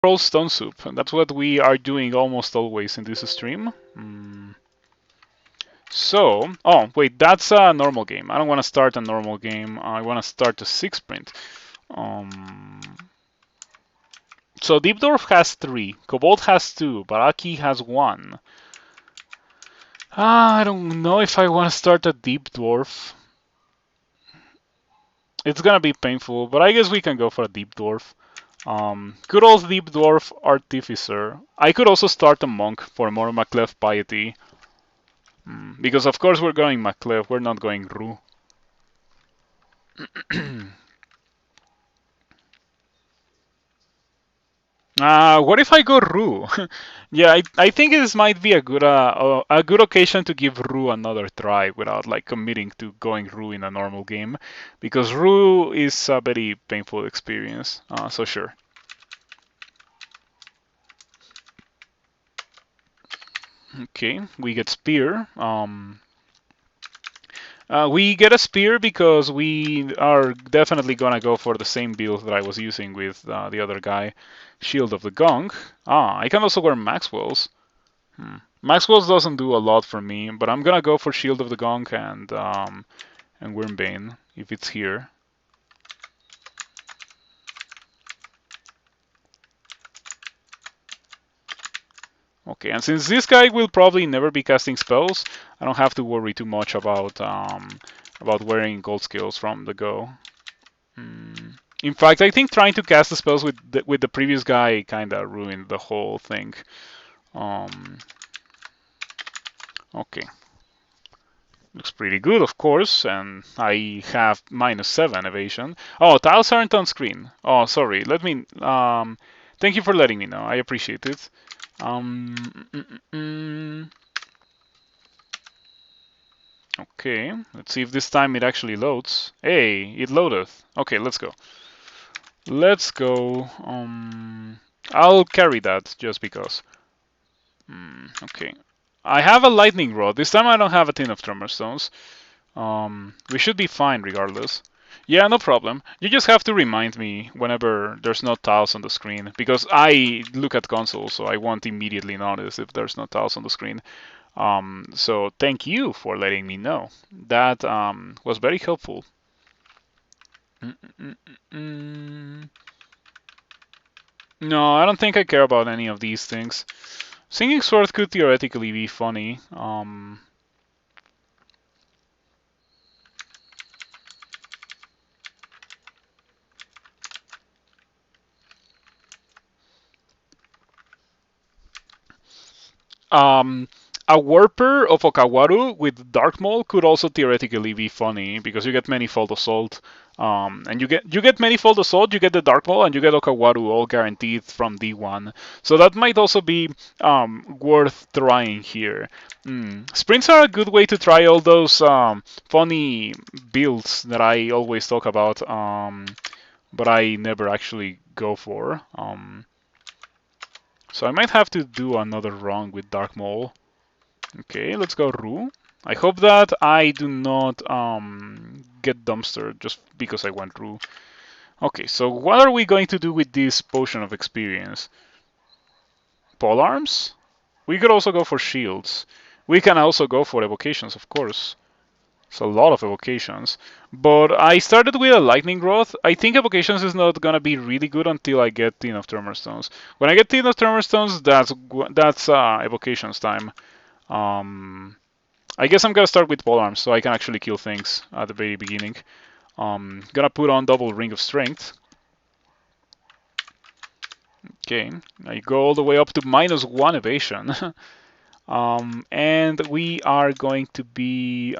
roll stone soup, and that's what we are doing almost always in this stream. So, oh wait, that's a normal game. I don't want to start a normal game. I want to start a 6-print. Um, so Deep Dwarf has 3, Kobold has 2, Baraki has 1. I don't know if I want to start a Deep Dwarf. It's gonna be painful, but I guess we can go for a Deep Dwarf. Good old Deep Dwarf Artificer. I could also start a Monk for more Maclef piety. Because of course we're going Maclef, we're not going Ru. What if I go Ru? Yeah, I think this might be a good occasion to give Ru another try without like committing to going Ru in a normal game, because Ru is a very painful experience. So sure. Okay, we get Spear. We get a Spear because we are definitely gonna go for the same build that I was using with the other guy, Shield of the Gong. I can also wear Maxwell's. Maxwell's doesn't do a lot for me, but I'm gonna go for Shield of the Gong and Wyrmbane if it's here. Okay, and since this guy will probably never be casting spells, I don't have to worry too much about wearing gold skills from the go. In fact, I think trying to cast the spells with the previous guy kind of ruined the whole thing. Okay. Looks pretty good, of course, and I have -7 evasion. Oh, tiles aren't on screen. Oh, sorry. Let me. Thank you for letting me know. I appreciate it. Okay, let's see if this time it actually loads. Hey, it loaded. Okay, let's go. Let's go. I'll carry that just because. Okay. I have a lightning rod. This time I don't have a tin of tremor stones. We should be fine regardless. Yeah, no problem. You just have to remind me whenever there's no tiles on the screen, because I look at console, so I won't immediately notice if there's no tiles on the screen. So thank you for letting me know. That was very helpful. No, I don't think I care about any of these things. Singing Sword could theoretically be funny. A Warper of Okawaru with Dark Maul could also theoretically be funny because you get Manifold Assault, and you get Manifold Assault, you get the Dark Maul, and you get Okawaru all guaranteed from D1. So that might also be worth trying here. Sprints are a good way to try all those funny builds that I always talk about, but I never actually go for. So I might have to do another run with Dark Maul. Okay, let's go Ru. I hope that I do not get dumpstered just because I went Ru. Okay, so what are we going to do with this potion of experience? Polearms? We could also go for shields. We can also go for evocations, of course. It's a lot of evocations. But I started with a lightning growth. I think evocations is not gonna be really good until I get Tin of Tremor Stones. When I get Tin of Tremor Stones, that's evocations time. I guess I'm gonna start with polearms so I can actually kill things at the very beginning. Gonna put on double Ring of Strength. Okay, I go all the way up to -1 evasion. And we are going to be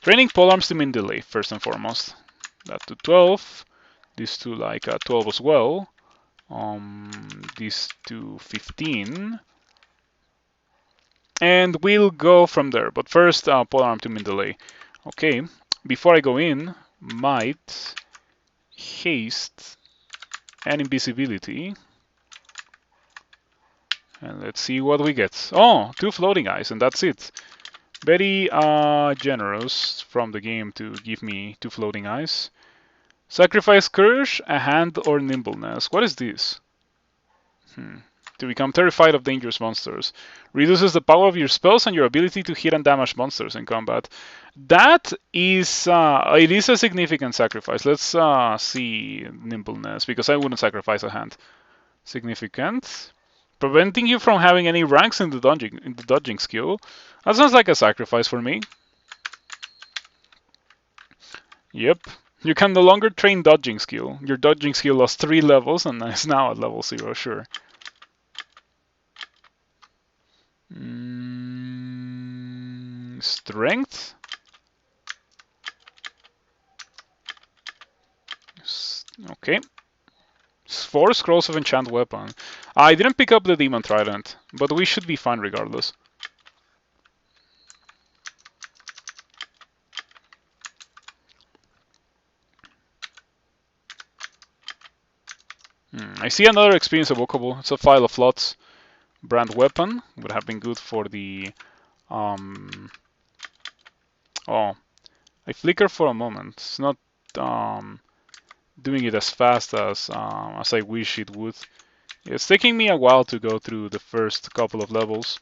training polearms to min delay first and foremost. That to 12. This to like 12 as well. This to 15. And we'll go from there. But first, polearm to min delay. Okay, before I go in, might, haste, and invisibility. And let's see what we get. Oh, 2 floating eyes, and that's it. Very generous from the game to give me 2 floating eyes. Sacrifice courage, a hand, or nimbleness. What is this? To become terrified of dangerous monsters. Reduces the power of your spells and your ability to hit and damage monsters in combat. That is, it is a significant sacrifice. Let's see nimbleness, because I wouldn't sacrifice a hand. Significant. Preventing you from having any ranks in the dodging skill. That sounds like a sacrifice for me. Yep. You can no longer train dodging skill. Your dodging skill lost 3 levels and is now at level 0, sure. Strength. Okay. 4 scrolls of enchant weapon. I didn't pick up the demon trident, but we should be fine regardless. I see another experience evocable. It's a file of lots. Brand weapon would have been good for the. Oh, I flicker for a moment. It's not doing it as fast as I wish it would. It's taking me a while to go through the first couple of levels.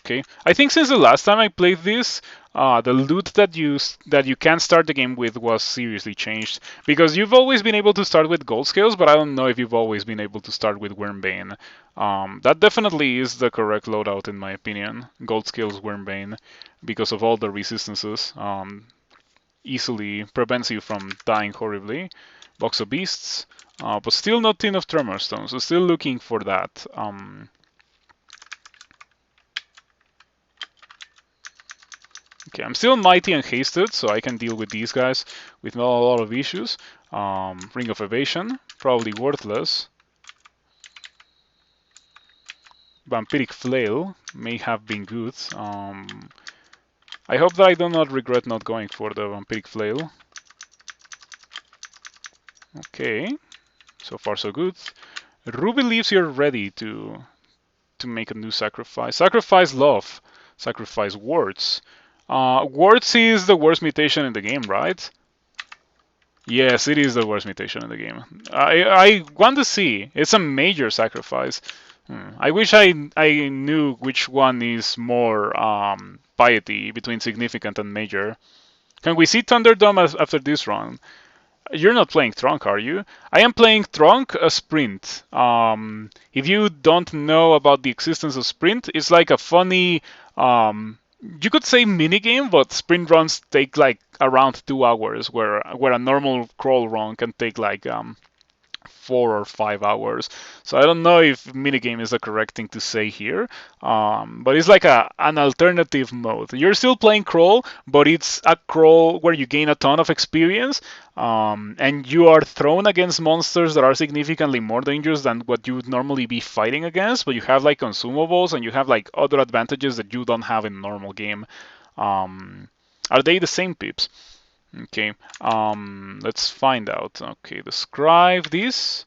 Okay, I think since the last time I played this, the loot that you can start the game with was seriously changed. Because you've always been able to start with gold scales, but I don't know if you've always been able to start with Wormbane. That definitely is the correct loadout in my opinion. Gold scales Wormbane, because of all the resistances. Easily prevents you from dying horribly. Box of beasts, but still not enough tremor stones. So still looking for that. Okay, I'm still mighty and hasted, so I can deal with these guys with not a lot of issues. Ring of Evasion, probably worthless. Vampiric Flail may have been good. I hope that I do not regret not going for the Vampiric Flail. Okay, so far so good. Ruby leaves you're ready to make a new sacrifice. Sacrifice love. Sacrifice words. Words is the worst mutation in the game, right? Yes, it is the worst mutation in the game. I want to see. It's a major sacrifice. I wish I knew which one is more piety between significant and major. Can we see Thunderdome after this run? You're not playing Trunk, are you? I am playing Trunk, a sprint. If you don't know about the existence of sprint, it's like a funny, you could say minigame, but sprint runs take like around 2 hours, where a normal crawl run can take like 4 or 5 hours. So I don't know if minigame is the correct thing to say here, but it's like an alternative mode. You're still playing crawl, but it's a crawl where you gain a ton of experience, and you are thrown against monsters that are significantly more dangerous than what you would normally be fighting against, but you have like consumables and you have like other advantages that you don't have in a normal game. Are they the same pips? Okay, let's find out. Okay, describe this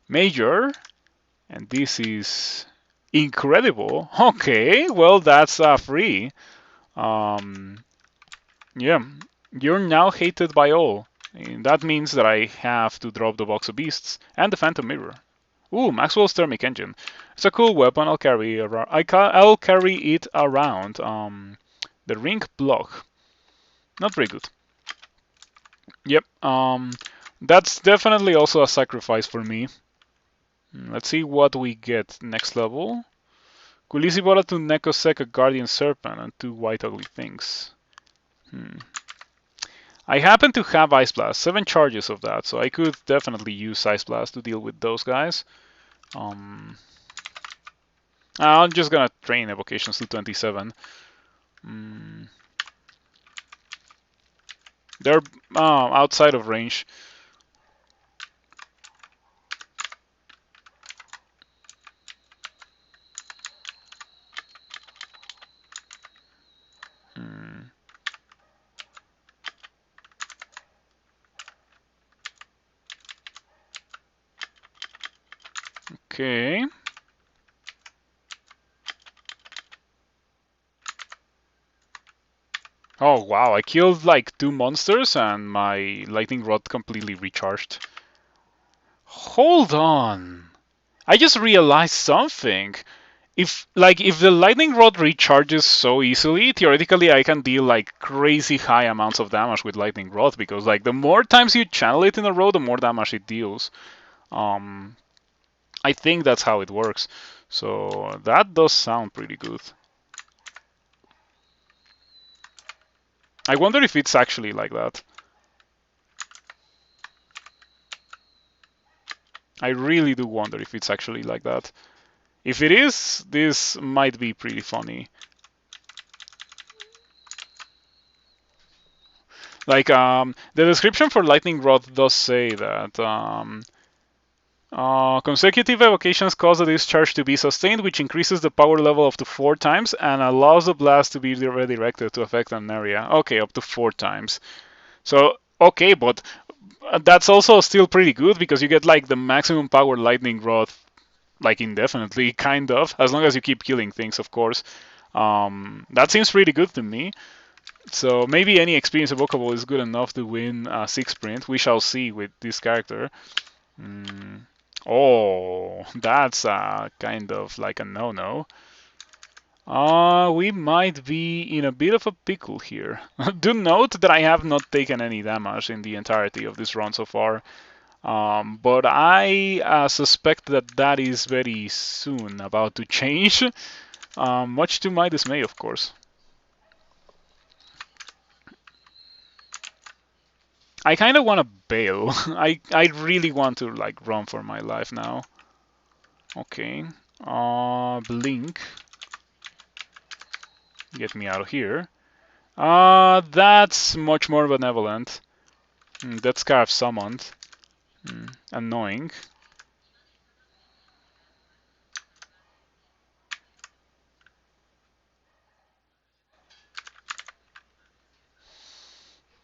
major, and this is incredible. Okay, well that's free. Um, yeah, you're now hated by all. And that means that I have to drop the box of beasts and the phantom mirror. Ooh, Maxwell's thermic engine. It's a cool weapon. I'll carry around. I'll carry it around. The ring block. Not very good. Yep. That's definitely also a sacrifice for me. Let's see what we get next level. Kulisibora to Nekosek, a guardian serpent, and 2 white ugly things. I happen to have Ice Blast, 7 charges of that, so I could definitely use Ice Blast to deal with those guys. I'm just gonna train evocations to 27. They're outside of range. Okay. Oh wow, I killed like 2 monsters and my lightning rod completely recharged. Hold on. I just realized something. If the lightning rod recharges so easily, theoretically I can deal like crazy high amounts of damage with lightning rod because like the more times you channel it in a row, the more damage it deals. Um, I think that's how it works. So that does sound pretty good. I wonder if it's actually like that. I really do wonder if it's actually like that. If it is, this might be pretty funny. Like, the description for lightning rod does say that consecutive evocations cause the discharge to be sustained, which increases the power level up to 4 times and allows the blast to be redirected to affect an area. Okay, up to 4 times. So, okay, but that's also still pretty good because you get like the maximum power lightning rod like indefinitely, kind of, as long as you keep killing things, of course. That seems pretty good to me. So maybe any experience evocable is good enough to win a 6 sprint. We shall see with this character. Mm. Oh, that's kind of like a no-no. We might be in a bit of a pickle here. Do note that I have not taken any damage in the entirety of this run so far. But I suspect that that is very soon about to change, much to my dismay, of course. I kind of want to bail. I really want to like run for my life now. Okay. Blink. Get me out of here. That's much more benevolent. That scarf summoned. Annoying.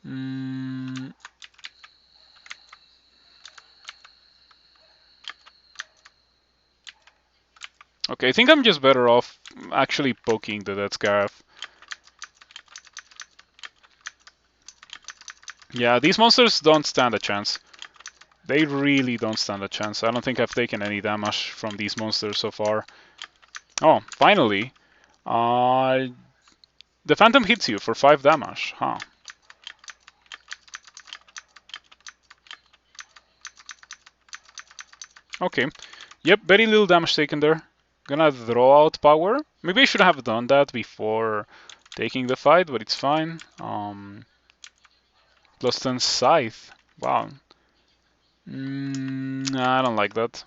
Mm, okay, I think I'm just better off actually poking the dead scarf. Yeah, these monsters don't stand a chance. They really don't stand a chance. I don't think I've taken any damage from these monsters so far. Oh, finally. Uh, the Phantom hits you for 5 damage. Huh. Okay. Yep, very little damage taken there. Gonna draw out power. Maybe I should have done that before taking the fight, but it's fine. Plus 10 Scythe. Wow. I don't like that.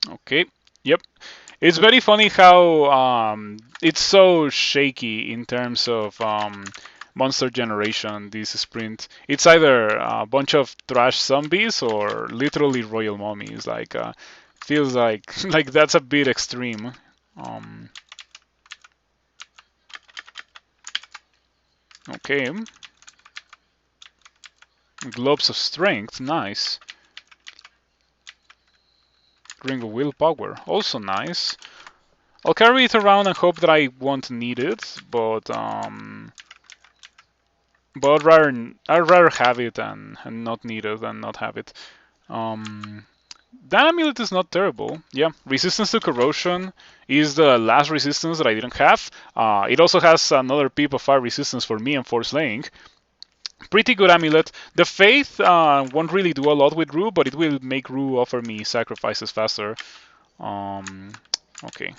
Okay. Yep. It's very funny how it's so shaky in terms of monster generation, this sprint. It's either a bunch of trash zombies or literally royal mummies. Like, feels like like that's a bit extreme. Um, okay. Globes of Strength, nice. Ring of Willpower, also nice. I'll carry it around and hope that I won't need it, but I'd rather have it and not need it than not have it. Um, that amulet is not terrible. Yeah, resistance to corrosion is the last resistance that I didn't have. It also has another peep of fire resistance for me and for slaying. Pretty good amulet. The faith won't really do a lot with Rue, but it will make Rue offer me sacrifices faster. Um, okay.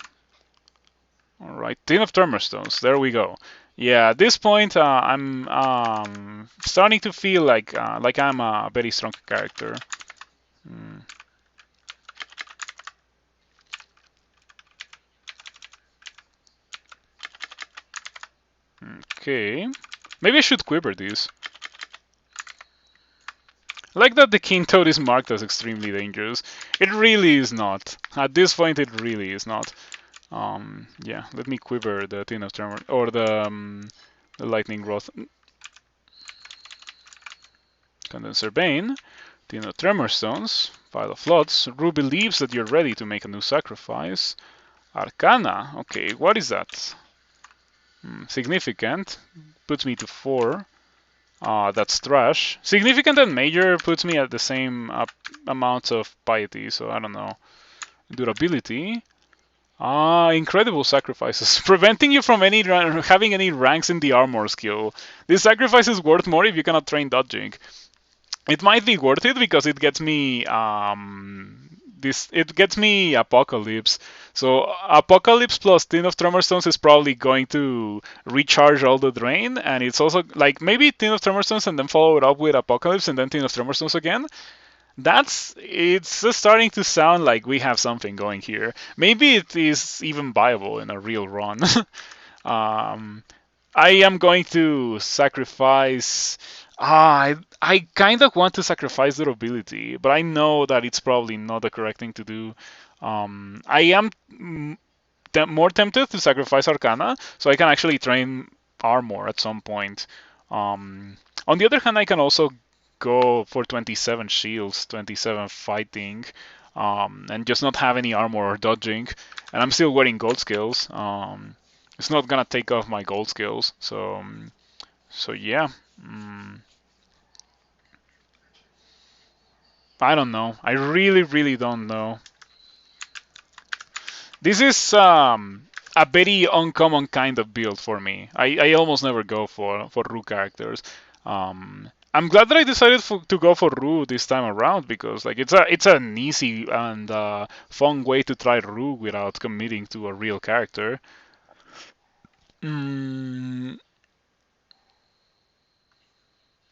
All right, Tin of Tremorstones. There we go. Yeah, at this point, I'm starting to feel like I'm a very strong character. Mm. Okay, maybe I should quiver these. I like that the King Toad is marked as extremely dangerous. It really is not. At this point, it really is not. Yeah, let me quiver the Tin of Tremor or the Lightning Growth. Condenser Bane, Tin of Tremor Stones, Pile of Floods. Rue believes that you're ready to make a new sacrifice. Arcana. Okay, what is that? Significant. Puts me to 4. That's trash. Significant and major puts me at the same amount of piety, so I don't know. Durability. Incredible sacrifices. Preventing you from having any ranks in the armor skill. This sacrifice is worth more if you cannot train dodging. It might be worth it because it gets me it gets me Apocalypse. So Apocalypse plus Tin of Tremor Stones is probably going to recharge all the drain, and it's also like maybe Tin of Tremor Stones and then follow it up with Apocalypse and then Tin of Tremor Stones again. It's starting to sound like we have something going here. Maybe it is even viable in a real run. um, I am going to sacrifice. I kind of want to sacrifice durability, but I know that it's probably not the correct thing to do. I am more tempted to sacrifice Arcana, so I can actually train armor at some point. On the other hand, I can also go for 27 shields, 27 fighting, and just not have any armor or dodging. And I'm still wearing gold skills. It's not gonna take off my gold skills, so yeah. I don't know. I really don't know. This is a very uncommon kind of build for me. I almost never go for Ru characters. I'm glad that I decided to go for Ru this time around because like it's an easy and fun way to try Ru without committing to a real character. I'm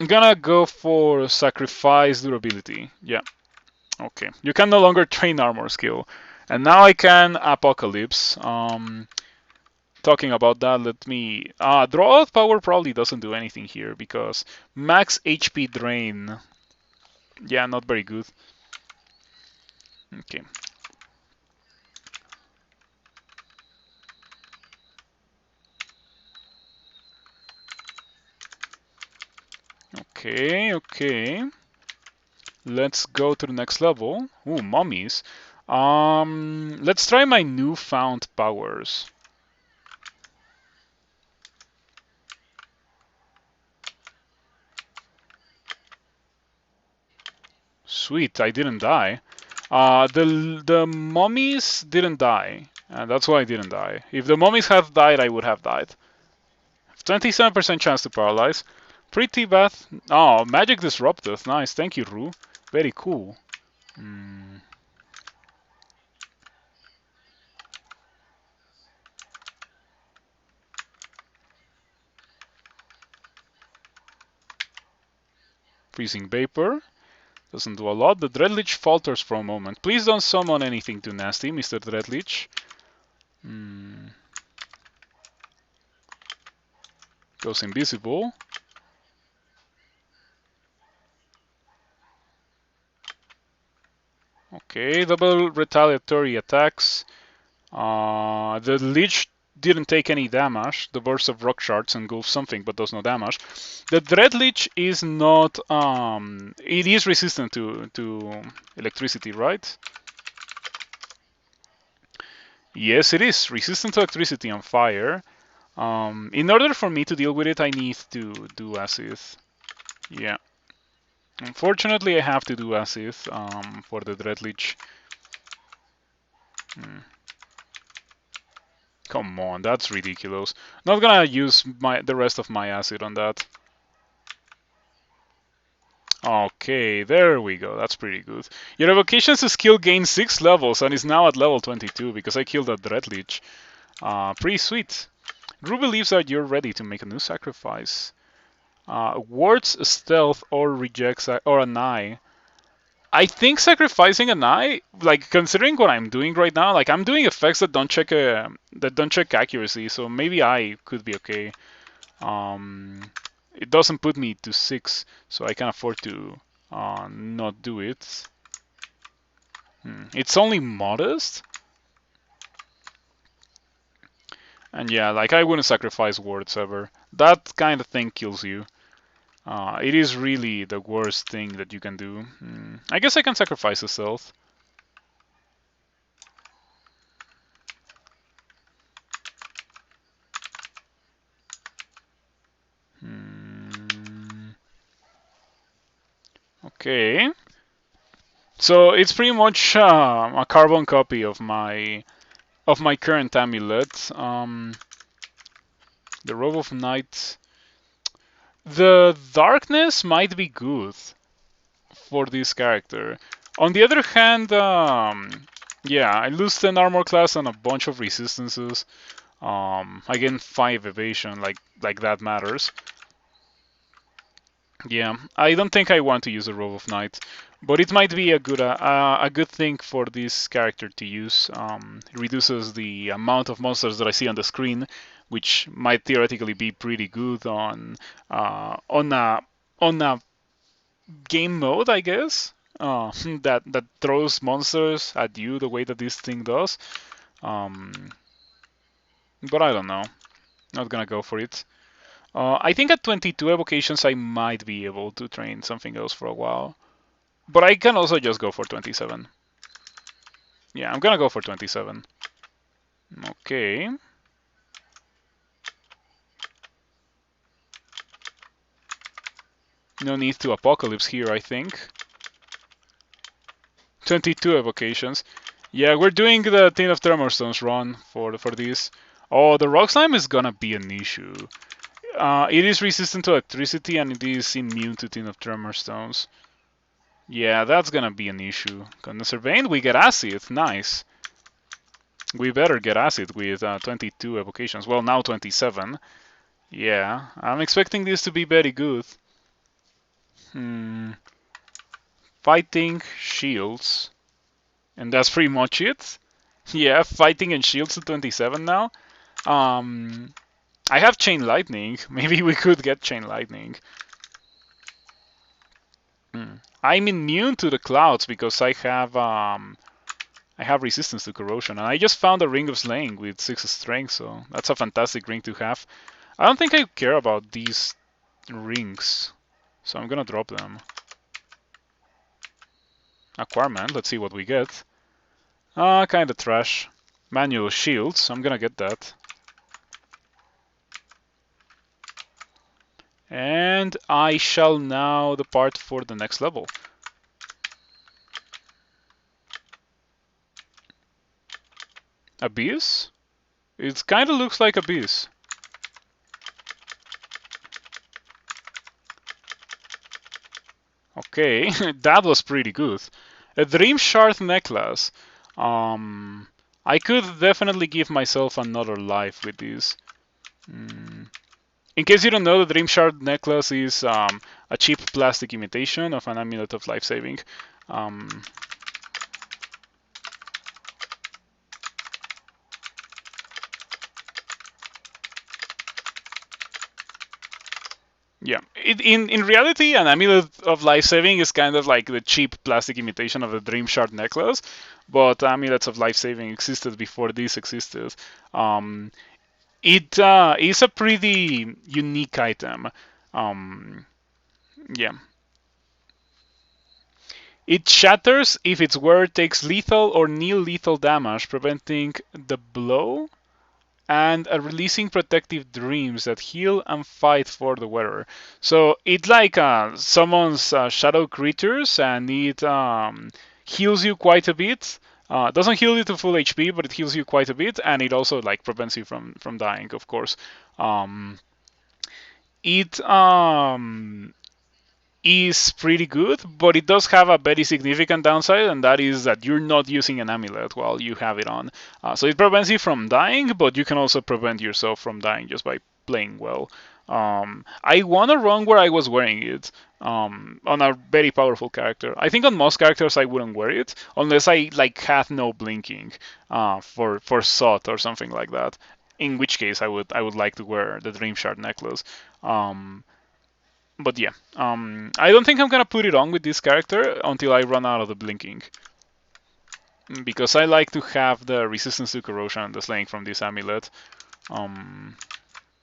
gonna go for sacrifice durability. Yeah. Okay. You can no longer train armor skill. And now I can Apocalypse. Talking about that, let me... draw out power probably doesn't do anything here because max HP drain... Yeah, not very good. Okay. Okay. Let's go to the next level. Ooh, mummies. Let's try my newfound powers. Sweet, I didn't die. The mummies didn't die, and that's why I didn't die. If the mummies had died, I would have died. 27% chance to paralyze. Pretty bad. Oh, magic disruptive. Nice. Thank you, Ru. Very cool. Freezing vapor. Doesn't do a lot. The Dreadlich falters for a moment. Please don't summon anything too nasty, Mr. Dreadlich. Goes invisible. Okay, double retaliatory attacks. The Lich didn't take any damage. The burst of rock shards engulfs something but does no damage. The Dreadlich is not it is resistant to electricity, right? Yes, it is resistant to electricity and fire. In order for me to deal with it, I need to do acid. Yeah. Unfortunately, I have to do acid for the Dreadlich. Come on, that's ridiculous. Not gonna use the rest of my acid on that. Okay, there we go. That's pretty good. Your evocation's skill gains 6 levels and is now at level 22 because I killed that Dreadlich. Pretty sweet. Ru believes that you're ready to make a new sacrifice. Wards, stealth, or rejects or an eye. I think sacrificing an eye, like considering what I'm doing right now, like I'm doing effects that don't check accuracy, so maybe I could be okay. It doesn't put me to 6, so I can afford to not do it. It's only modest. And yeah, like I wouldn't sacrifice wards ever. That kind of thing kills you. It is really the worst thing that you can do. I guess I can sacrifice a stealth. Okay. So it's pretty much a carbon copy of my current amulet. The Robe of Night. The darkness might be good for this character. On the other hand, yeah, I lose 10 armor class and a bunch of resistances. I gain 5 evasion, like that matters. Yeah, I don't think I want to use a Robe of Night, but it might be a good thing for this character to use. It reduces the amount of monsters that I see on the screen, which might theoretically be pretty good on a game mode, I guess. That throws monsters at you the way that this thing does. Um, but I don't know. Not gonna go for it. I think at 22 evocations I might be able to train something else for a while. But I can also just go for 27. Yeah, I'm gonna go for 27. Okay. No need to Apocalypse here, I think. 22 evocations. Yeah, we're doing the Tin of Tremorstones run for this. Oh, the Rock Slime is gonna be an issue. It is resistant to electricity and it is immune to Tin of Tremorstones. Yeah, that's gonna be an issue. Condenser Vein, we get acid. Nice. We better get acid with 22 evocations. Well, now 27. Yeah, I'm expecting this to be very good. Fighting, shields. And that's pretty much it. Yeah, fighting and shields to 27 now. I have Chain Lightning. Maybe we could get Chain Lightning. I'm immune to the clouds because I have resistance to corrosion, and I just found a Ring of Slaying with 6 strength, so that's a fantastic ring to have. I don't think I care about these rings, so I'm gonna drop them. Acquirement, let's see what we get. Kinda trash. Manual shields, I'm gonna get that. And I shall now depart for the next level. Abyss? It kinda looks like Abyss. Okay, that was pretty good. A Dream Shard necklace. I could definitely give myself another life with this. In case you don't know, the Dream Shard necklace is a cheap plastic imitation of an amulet of life saving. Yeah, in reality, an amulet of life saving is kind of like the cheap plastic imitation of the Dream Shard necklace, but amulets of life saving existed before this existed. It is a pretty unique item. Yeah. It shatters if its wearer takes lethal or near lethal damage, preventing the blow and releasing protective dreams that heal and fight for the wearer. So it like summons shadow creatures and it heals you quite a bit. Doesn't heal you to full HP, but it heals you quite a bit, and it also like prevents you from dying, of course. It is pretty good, but it does have a very significant downside, and that is that you're not using an amulet while you have it on. So it prevents you from dying, but you can also prevent yourself from dying just by playing well. I won a run where I was wearing it on a very powerful character. I think on most characters I wouldn't wear it unless I like had no blinking for Sot or something like that. In which case I would like to wear the Dream Shard necklace. But yeah, I don't think I'm gonna put it on with this character until I run out of the blinking. Because I like to have the resistance to corrosion and the slaying from this amulet.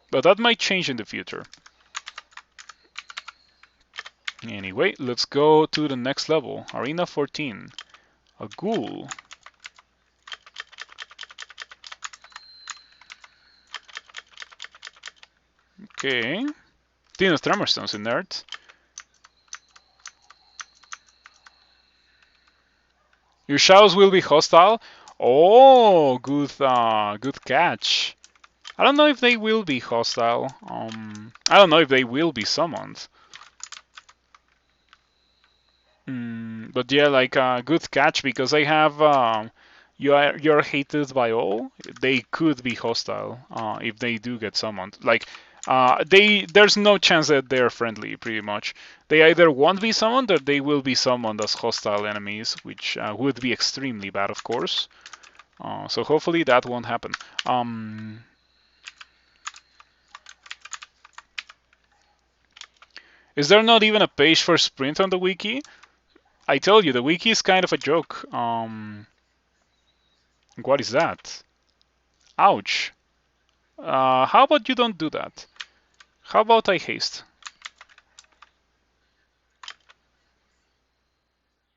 But that might change in the future. Anyway, let's go to the next level. Arena 14. A ghoul. Okay. Tin of Tremorstones inert. Your shadows will be hostile. Oh, good catch. I don't know if they will be hostile. I don't know if they will be summoned. But yeah, like good catch because I have you're hated by all. They could be hostile if they do get summoned. Like there's no chance that they're friendly. Pretty much, they either won't be summoned or they will be summoned as hostile enemies, which would be extremely bad, of course. So hopefully that won't happen. Is there not even a page for sprint on the wiki? I told you the wiki is kind of a joke. What is that? Ouch. How about you don't do that? How about I haste?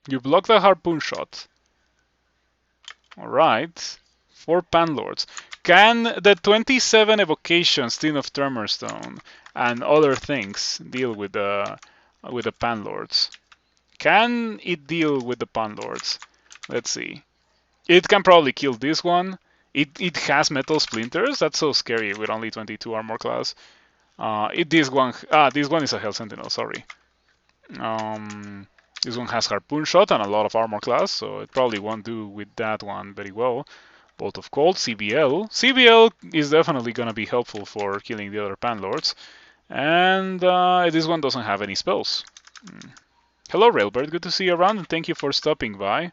You block the harpoon shot. Alright. 4 Panlords. Can the 27 evocations, Tin of Tremorstone, and other things deal with the Panlords? Can it deal with the Panlords? Let's see. It can probably kill this one. It has metal splinters. That's so scary with only 22 armor class. This one is a Hell Sentinel. Sorry. This one has harpoon shot and a lot of armor class, so it probably won't do with that one very well. Bolt of Cold, CBL. CBL is definitely gonna be helpful for killing the other Panlords. And this one doesn't have any spells. Hello, Railbird. Good to see you around, and thank you for stopping by.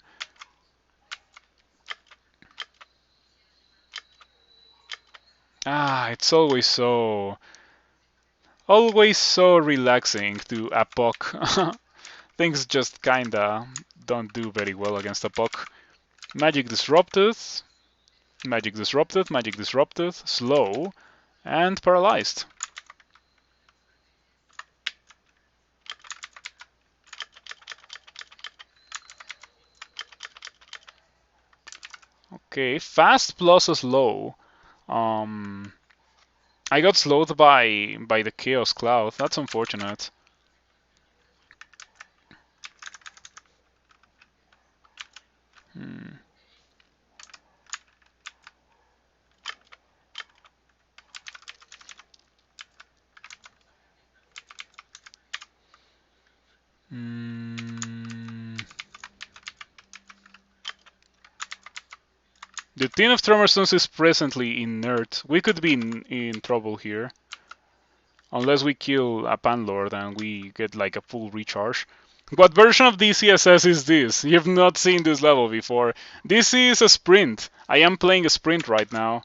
It's always so relaxing to Apok. Things just kinda don't do very well against Apok. Magic Disrupted, Magic Disrupted, Magic Disrupted, Slow, and Paralyzed. Okay, Fast plus a Slow. I got slowed by the Chaos Cloud. That's unfortunate. The Tin of Tremorstones is presently inert. We could be in trouble here. Unless we kill a Panlord and we get like a full recharge. What version of DCSS is this? You've not seen this level before. This is a sprint. I am playing a sprint right now.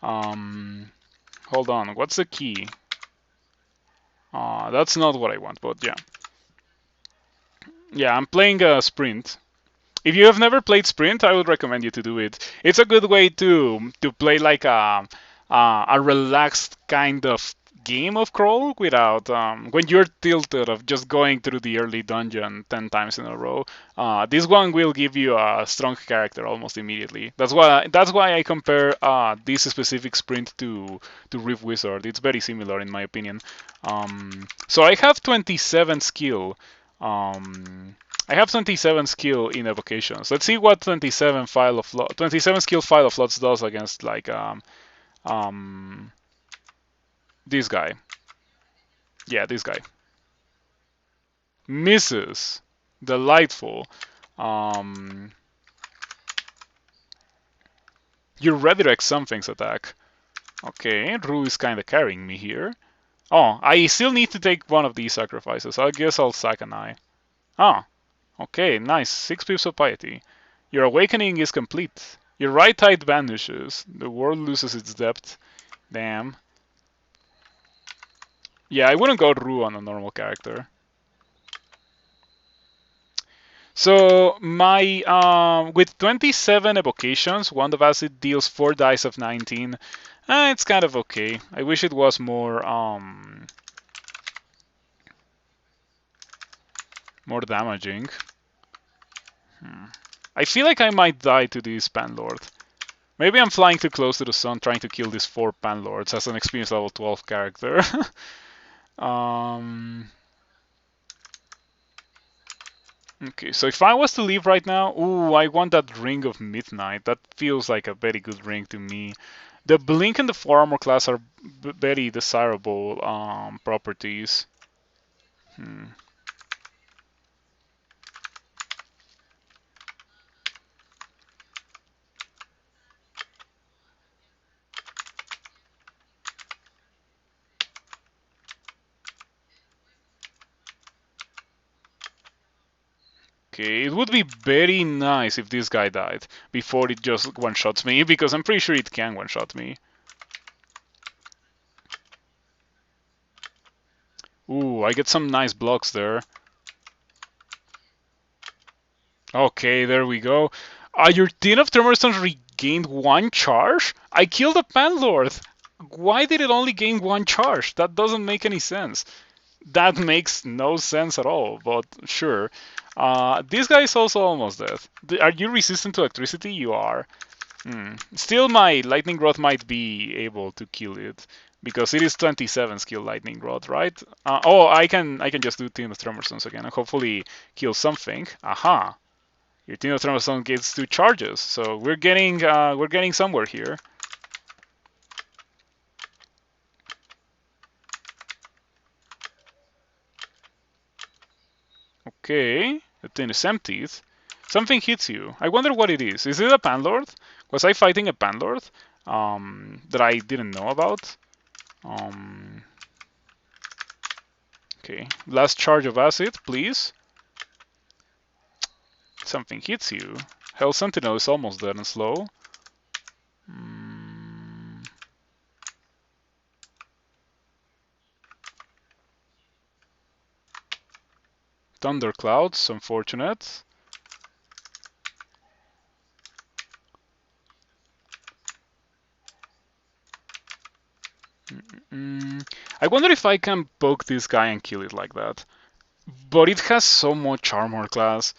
Hold on, what's the key? That's not what I want, but yeah. Yeah, I'm playing a sprint. If you have never played Sprint, I would recommend you to do it. It's a good way to play like a relaxed kind of game of crawl without when you're tilted of just going through the early dungeon 10 times in a row. This one will give you a strong character almost immediately. That's why I compare this specific sprint to Rift Wizard. It's very similar in my opinion. So I have 27 skill. I have 27 skill in evocations. Let's see what 27 skill File of Floods does against like this guy. Yeah, this guy. Misses. Delightful. You redirect something's attack. Okay, Ru is kinda carrying me here. Oh, I still need to take one of these sacrifices. I guess I'll sack an eye. Ah, okay, nice. 6 pips of piety. Your awakening is complete. Your right tide vanishes. The world loses its depth. Damn. Yeah, I wouldn't go Ru on a normal character. So my with 27 evocations, Wand of Acid deals 4 dice of 19. It's kind of okay. I wish it was more damaging. I feel like I might die to this Panlord. Maybe I'm flying too close to the sun trying to kill these 4 Panlords as an experience level 12 character. Okay, so if I was to leave right now, ooh, I want that Ring of Midnight. That feels like a very good ring to me. The Blink and the 4 armor class are very desirable properties. Hmm. Okay, it would be very nice if this guy died before it just one-shots me, because I'm pretty sure it can one-shot me. Ooh, I get some nice blocks there. Okay, there we go. Your Tin of Tremorstones regained 1 charge? I killed a Panlord! Why did it only gain 1 charge? That doesn't make any sense. That makes no sense at all, but sure. This guy is also almost dead. Are you resistant to electricity? You are. Still, my Lightning Rod might be able to kill it because it is 27 skill Lightning Rod, right? Oh, I can just do Tin of Tremorstones again and hopefully kill something. Aha! Your Tin of Tremorstone gets 2 charges, so we're getting somewhere here. Okay, the tin is emptied. Something hits you. I wonder what it is. Is it a Panlord? Was I fighting a Panlord that I didn't know about? Um, okay, last charge of acid, please. Something hits you. Hell Sentinel is almost dead and slow. Thunderclouds, unfortunate. I wonder if I can poke this guy and kill it like that. But it has so much armor class.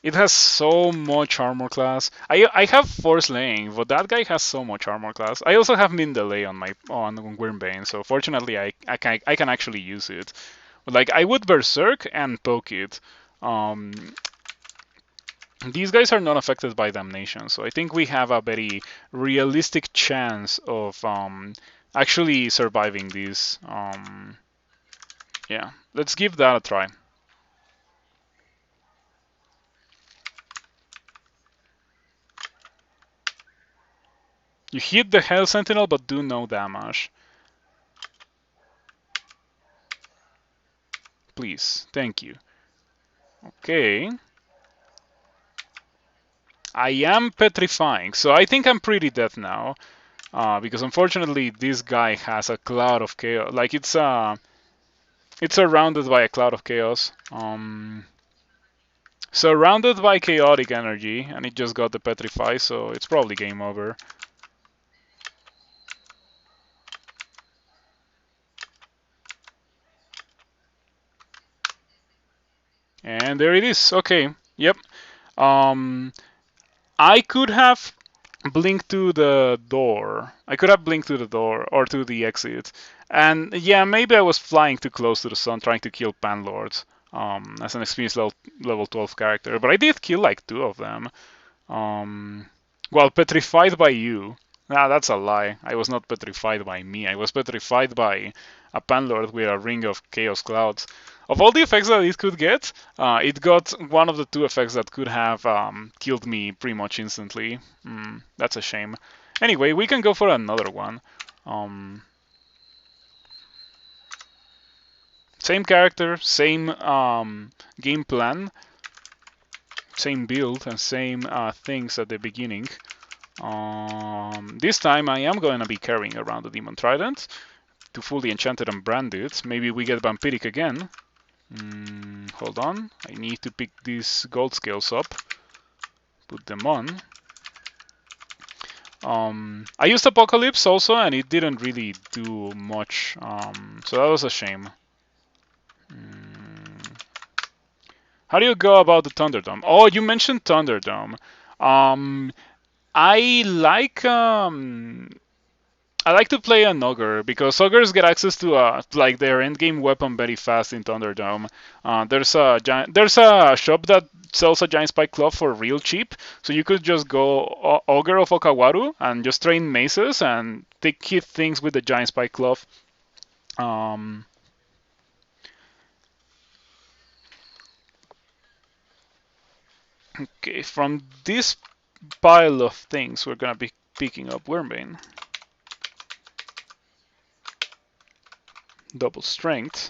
It has so much armor class. I have force laying, but that guy has so much armor class. I also have min delay on my on Wyrmbane, so fortunately I can actually use it. But like I would berserk and poke it. Um, these guys are not affected by damnation, so I think we have a very realistic chance of actually surviving this. Yeah, let's give that a try. You hit the Hell Sentinel, but do no damage. Please, thank you. Okay. I am petrifying, so I think I'm pretty dead now. Because unfortunately, this guy has a cloud of chaos. Like it's surrounded by a cloud of chaos. Surrounded by chaotic energy, and it just got the petrify, so it's probably game over. And there it is. Okay. Yep. Um, I could have blinked to the door. I could have blinked to the door or to the exit. And yeah, maybe I was flying too close to the sun trying to kill Panlords as an experienced level 12 character. But I did kill like 2 of them. Um, well, petrified by you. Nah, that's a lie. I was not petrified by me. I was petrified by a Panlord with a ring of Chaos Clouds. Of all the effects that it could get, it got one of the 2 effects that could have killed me pretty much instantly. That's a shame. Anyway, we can go for another one. Same character, same game plan, same build, and same things at the beginning. This time I am going to be carrying around the Demon Trident to fully enchant it and brand it. Maybe we get Vampiric again. Hold on, I need to pick these gold scales up, put them on. I used Apocalypse also, and it didn't really do much, so that was a shame. How do you go about the Thunderdome? Oh, you mentioned Thunderdome. I like I like to play an Ogre because Ogres get access to like their endgame weapon very fast in Thunderdome. There's a shop that sells a giant spike club for real cheap, so you could just go Ogre of Okawaru and just train maces and hit things with the giant spike club. Um, okay, from this pile of things, we're gonna be picking up Wormbane. Double strength.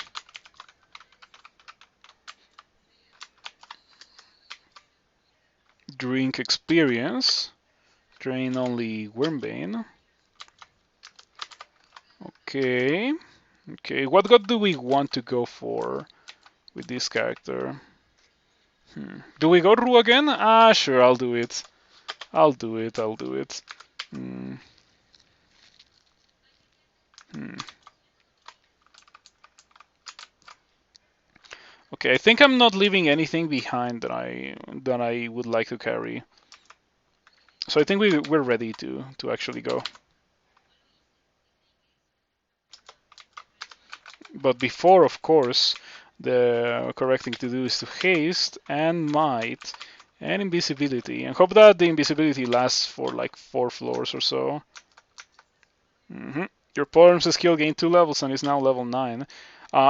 Drink experience. Drain only Wormbane. Okay. Okay, what god do we want to go for with this character? Do we go Ru again? Ah, sure, I'll do it. I'll do it. Hmm. Hmm. Okay, I think I'm not leaving anything behind that I would like to carry. So I think we're ready to actually go. But before, of course, the correct thing to do is to haste and might and invisibility, and hope that the invisibility lasts for like 4 floors or so. Your Polearm's skill gained 2 levels and is now level 9.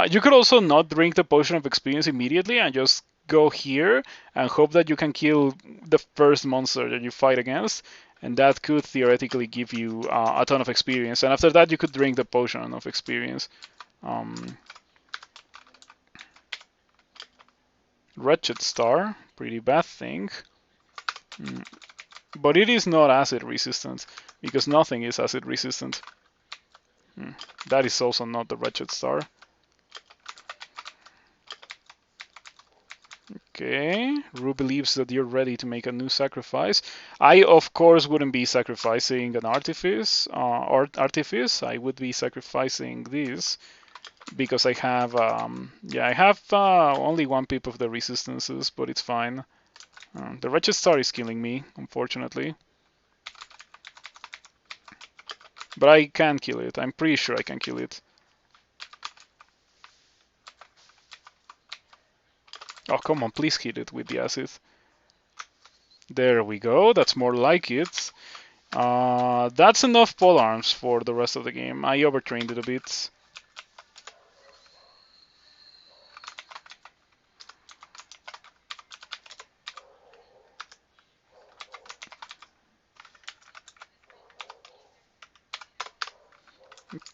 You could also not drink the Potion of Experience immediately and just go here and hope that you can kill the first monster that you fight against, and that could theoretically give you a ton of experience. And after that, you could drink the Potion of Experience. Wretched Star, pretty bad thing. But it is not acid resistant, because nothing is acid resistant. That is also not the Wretched Star. Okay, Ru believes that you're ready to make a new sacrifice. I, of course, wouldn't be sacrificing an artifice or artifice. I would be sacrificing this because I have, I have only 1 pip of the resistances, but it's fine. The Wretched Star is killing me, unfortunately. But I can kill it. I'm pretty sure I can kill it. Oh, come on, please hit it with the acid. There we go. That's more like it. That's enough polearms for the rest of the game. I overtrained it a bit.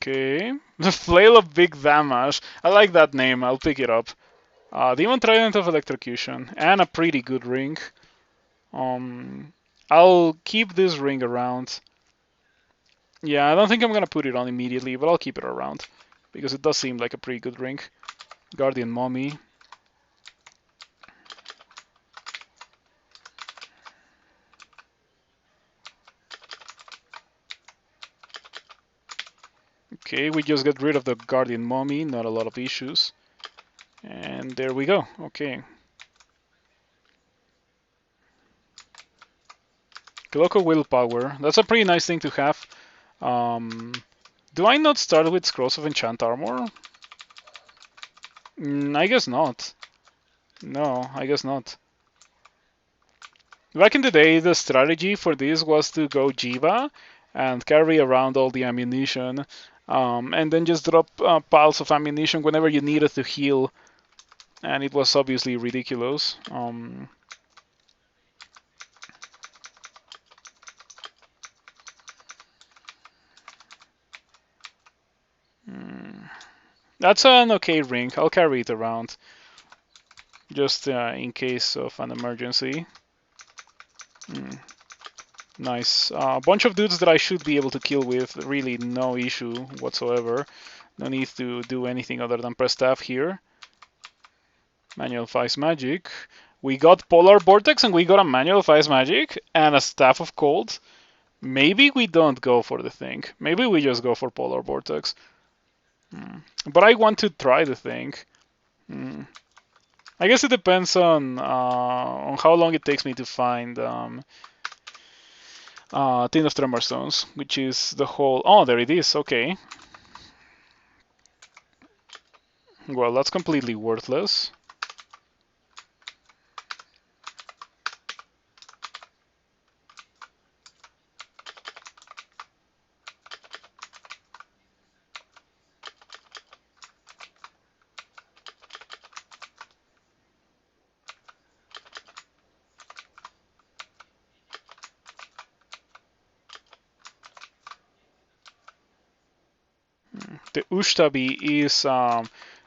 Okay. The Flail of Big Damage. I like that name. I'll pick it up. Demon Trident of Electrocution. And a pretty good ring. I'll keep this ring around. Yeah, I don't think I'm gonna put it on immediately, but I'll keep it around. Because it does seem like a pretty good ring. Guardian Mummy. Okay, we just got rid of the Guardian Mummy, not a lot of issues. And there we go, okay. Local Willpower, that's a pretty nice thing to have. Do I not start with Scrolls of Enchant Armor? I guess not. No, I guess not. Back in the day, the strategy for this was to go Jiva and carry around all the ammunition, and then just drop piles of ammunition whenever you needed to heal, and it was obviously ridiculous. That's an okay ring. I'll carry it around, just in case of an emergency. Nice. A bunch of dudes that I should be able to kill with, really no issue whatsoever. No need to do anything other than press tab here. Manual Fizz Magic. We got Polar Vortex and we got a Manual Fizz Magic and a Staff of Cold. Maybe we don't go for the thing. Maybe we just go for Polar Vortex. But I want to try the thing. I guess it depends on how long it takes me to find Tin of Tremor Stones, which is the whole... Oh, there it is, okay. Well, that's completely worthless. The Ushtabi is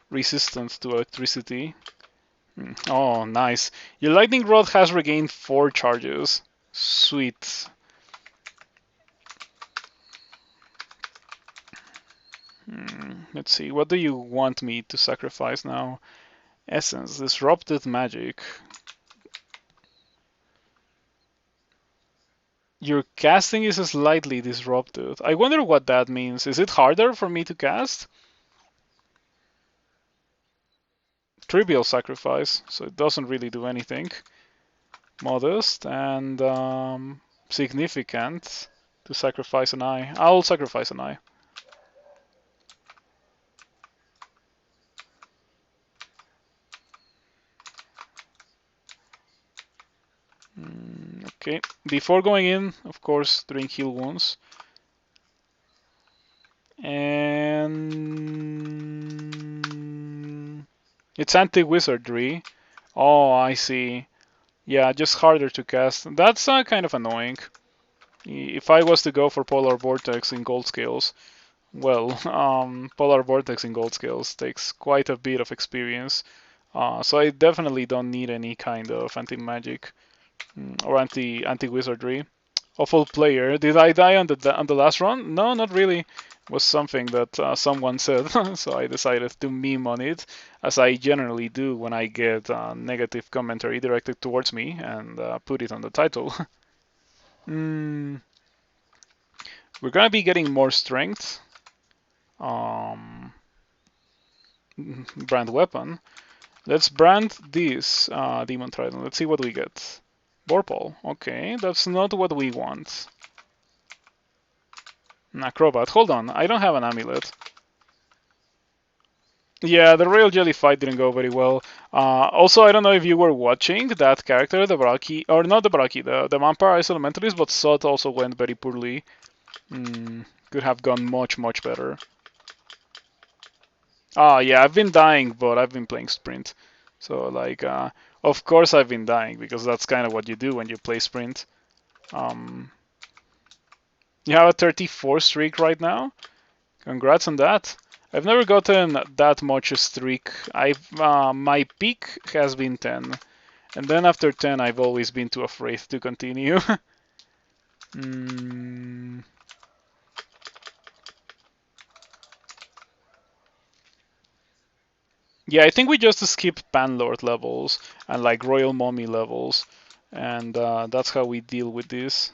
resistant to electricity. Oh, nice. Your lightning rod has regained 4 charges. Sweet. Let's see, what do you want me to sacrifice now? Essence, disrupted magic. Your casting is slightly disrupted. I wonder what that means. Is it harder for me to cast? Trivial sacrifice, so it doesn't really do anything. Modest and significant to sacrifice an eye. I'll sacrifice an eye. Okay, before going in, of course, drink heal wounds. And it's anti-wizardry. Oh, I see. Yeah, just harder to cast. That's kind of annoying. If I was to go for Polar Vortex in gold scales, well, Polar Vortex in gold scales takes quite a bit of experience. So I definitely don't need any kind of anti-magic or anti-wizardry. Awful player. Did I die on the last run? No, not really. It was something that someone said, so I decided to meme on it, as I generally do when I get negative commentary directed towards me, and put it on the title. We're gonna be getting more strength. Brand weapon. Let's brand this demon trident. Let's see what we get. Vorpal. Okay, that's not what we want. An acrobat. Hold on, I don't have an amulet. Yeah, the royal jelly fight didn't go very well. Also, I don't know if you were watching that character, the Baraki, or not the Baraki, the Vampire Ice Elementalist, but saw it also went very poorly. Could have gone much, much better. Yeah, I've been dying, but I've been playing Sprint. So, like, of course I've been dying, because that's kind of what you do when you play Sprint. You have a 34 streak right now. Congrats on that. I've never gotten that much streak. My peak has been 10. And then after 10, I've always been too afraid to continue. Yeah, I think we just skip Panlord levels and like Royal Mummy levels. And that's how we deal with this.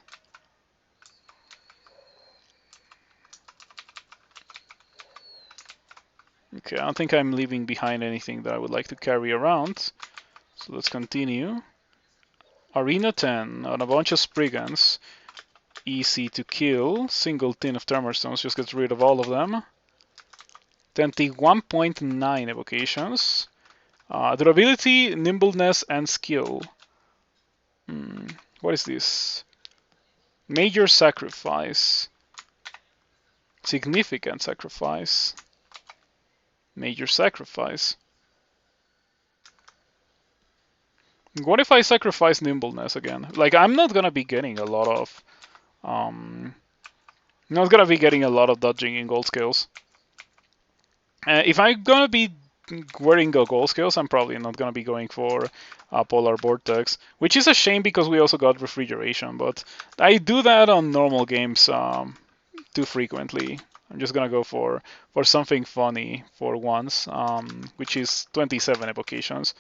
Okay, I don't think I'm leaving behind anything that I would like to carry around. So let's continue. Arena 10 on a bunch of Spriggans. Easy to kill. Single tin of Tremor Stones just gets rid of all of them. 21.9 evocations. Durability, nimbleness, and skill. What is this? Major sacrifice. Significant sacrifice. Major sacrifice. What if I sacrifice nimbleness again? Like, I'm not gonna be getting a lot of not gonna be getting a lot of dodging in gold scales. If I'm gonna be wearing gold scales, I'm probably not gonna be going for Polar Vortex, which is a shame because we also got refrigeration. But I do that on normal games too frequently. I'm just gonna go for something funny for once, which is 27 evocations.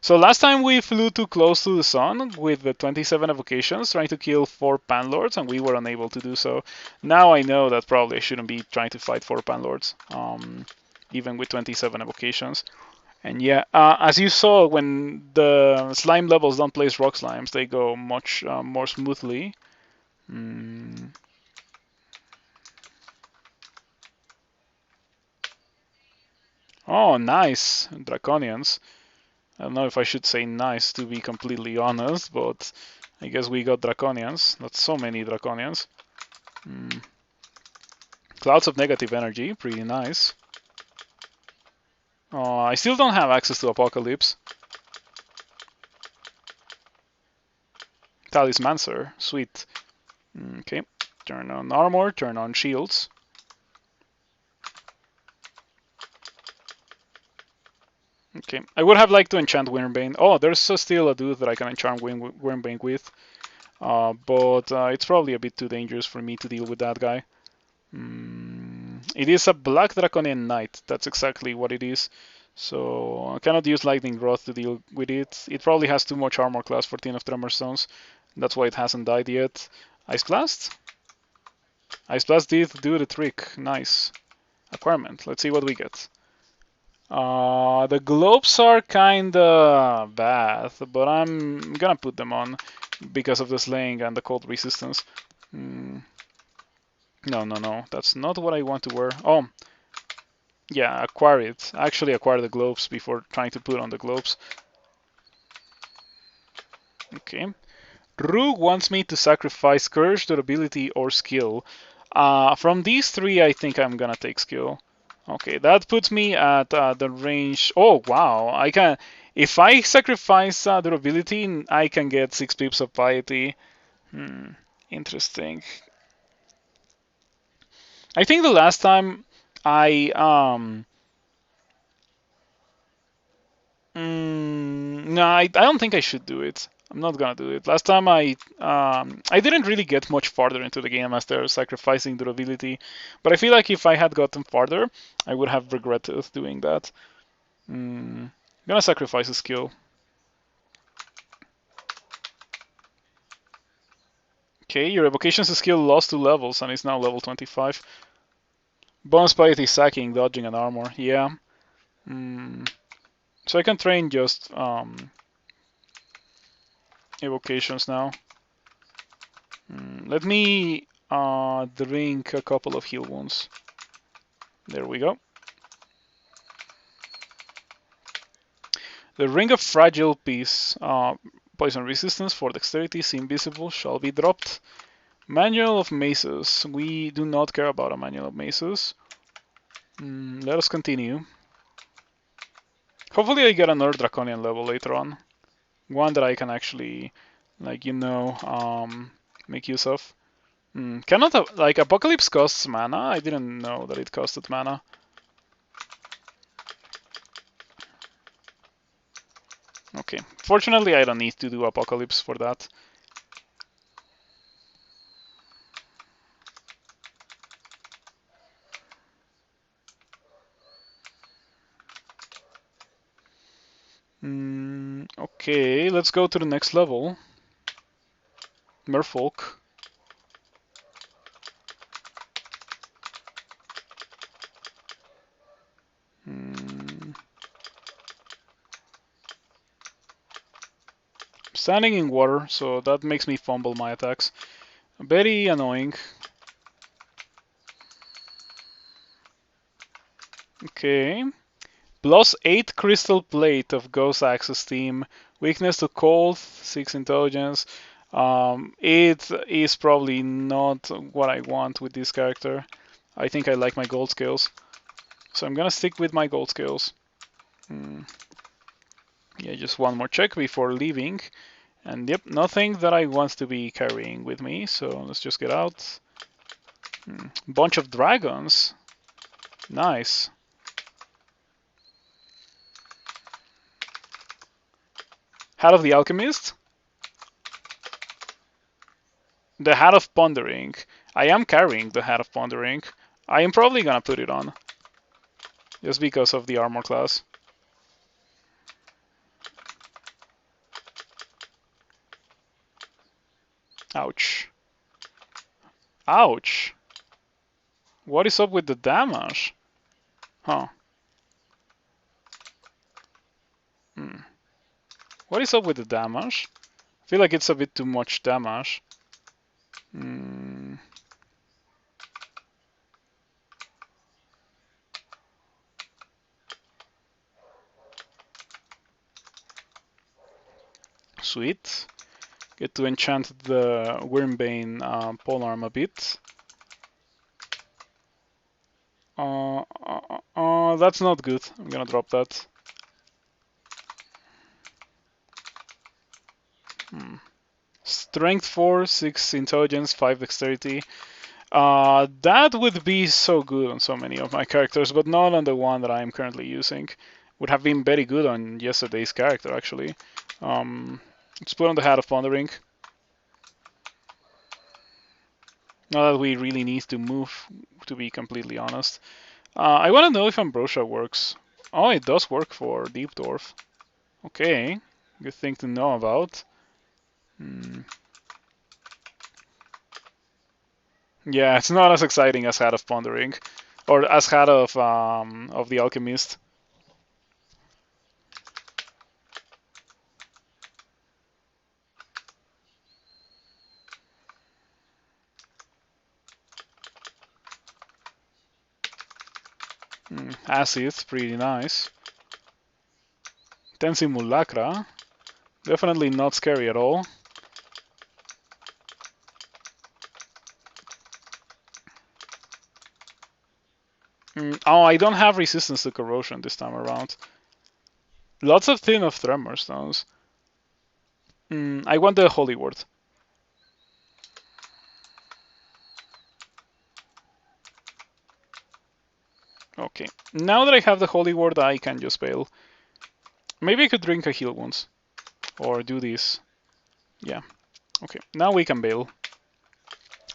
So last time we flew too close to the sun with the 27 evocations, trying to kill 4 Panlords, and we were unable to do so. Now I know that probably I shouldn't be trying to fight 4 Panlords, even with 27 evocations. And yeah, as you saw, when the slime levels don't place rock slimes, they go much more smoothly. Mm. Oh, nice. Draconians. I don't know if I should say nice to be completely honest, but I guess we got Draconians. Not so many Draconians. Mm. Clouds of negative energy, pretty nice. I still don't have access to Apocalypse. Talismancer, sweet. Okay, turn on armor, turn on shields. Okay, I would have liked to enchant Wyrmbane. Oh, there's still a dude that I can enchant Wyrmbane with. But it's probably a bit too dangerous for me to deal with that guy. It is a Black Draconian Knight. That's exactly what it is. So I cannot use Lightning Rod to deal with it. It probably has too much armor class for Tin of Tremor Stones. That's why it hasn't died yet. Ice Blast? Ice Blast did do the trick. Nice. Acquirement. Let's see what we get. The globes are kinda bad, but I'm gonna put them on because of the slaying and the cold resistance. No, that's not what I want to wear. Oh, yeah, acquire it. Actually acquire the globes before trying to put on the globes. Okay. Rogue wants me to sacrifice courage, durability, or skill. From these three, I think I'm gonna take skill. Okay, that puts me at the range. Oh wow, I can. If I sacrifice durability, I can get 6 pips of piety. Interesting. I think the last time I no, I don't think I should do it. I'm not gonna do it. Last time I didn't really get much farther into the game after sacrificing durability, but I feel like if I had gotten farther, I would have regretted doing that. I'm gonna sacrifice a skill. Okay, your evocation's skill lost 2 levels and is now level 25. Bonus piety, sacking, dodging, and armor. Yeah. So I can train just evocations now. Let me drink a couple of heal wounds. There we go. The Ring of Fragile Peace. Poison resistance for dexterity is invisible, shall be dropped. Manual of Maces. We do not care about a Manual of Maces. Let us continue. Hopefully I get another Draconian level later on. One that I can actually, like, make use of. Cannot, like, Apocalypse costs mana? I didn't know that it costed mana. Okay, fortunately I don't need to do Apocalypse for that. Okay, let's go to the next level. Merfolk. Standing in water, so that makes me fumble my attacks. Very annoying. Okay. Plus 8 crystal plate of Ghost Access Team. Weakness to cold, 6 intelligence. It is probably not what I want with this character. I think I like my gold scales. So I'm gonna stick with my gold scales. Yeah, just one more check before leaving. And yep, nothing that I want to be carrying with me. So let's just get out. Bunch of dragons. Nice. Hat of the Alchemist. The Hat of Pondering. I am carrying the Hat of Pondering. I am probably gonna put it on. Just because of the armor class. Ouch. Ouch. What is up with the damage? Huh. What is up with the damage? I feel like it's a bit too much damage. sweet. Get to enchant the Wyrmbane polearm a bit. That's not good. I'm gonna drop that. Strength 4, 6 intelligence, 5 dexterity. That would be so good on so many of my characters, but not on the one that I'm currently using. Would have been very good on yesterday's character, actually. Let's put on the Hat of Pondering. Not that we really need to move, to be completely honest. I want to know if Ambrosia works. Oh, it does work for Deep Dwarf. Okay, good thing to know about. Yeah, it's not as exciting as Hat of Pondering, or as Hat of the Alchemist. Acid, pretty nice. 10 Simulacra, definitely not scary at all. Oh, I don't have resistance to corrosion this time around. Lots of Thin of Tremor stones. I want the Holy Word. Okay, now that I have the Holy Word, I can just bail. Maybe I could drink a Heal Wounds. Or do this. Yeah. Okay, now we can bail.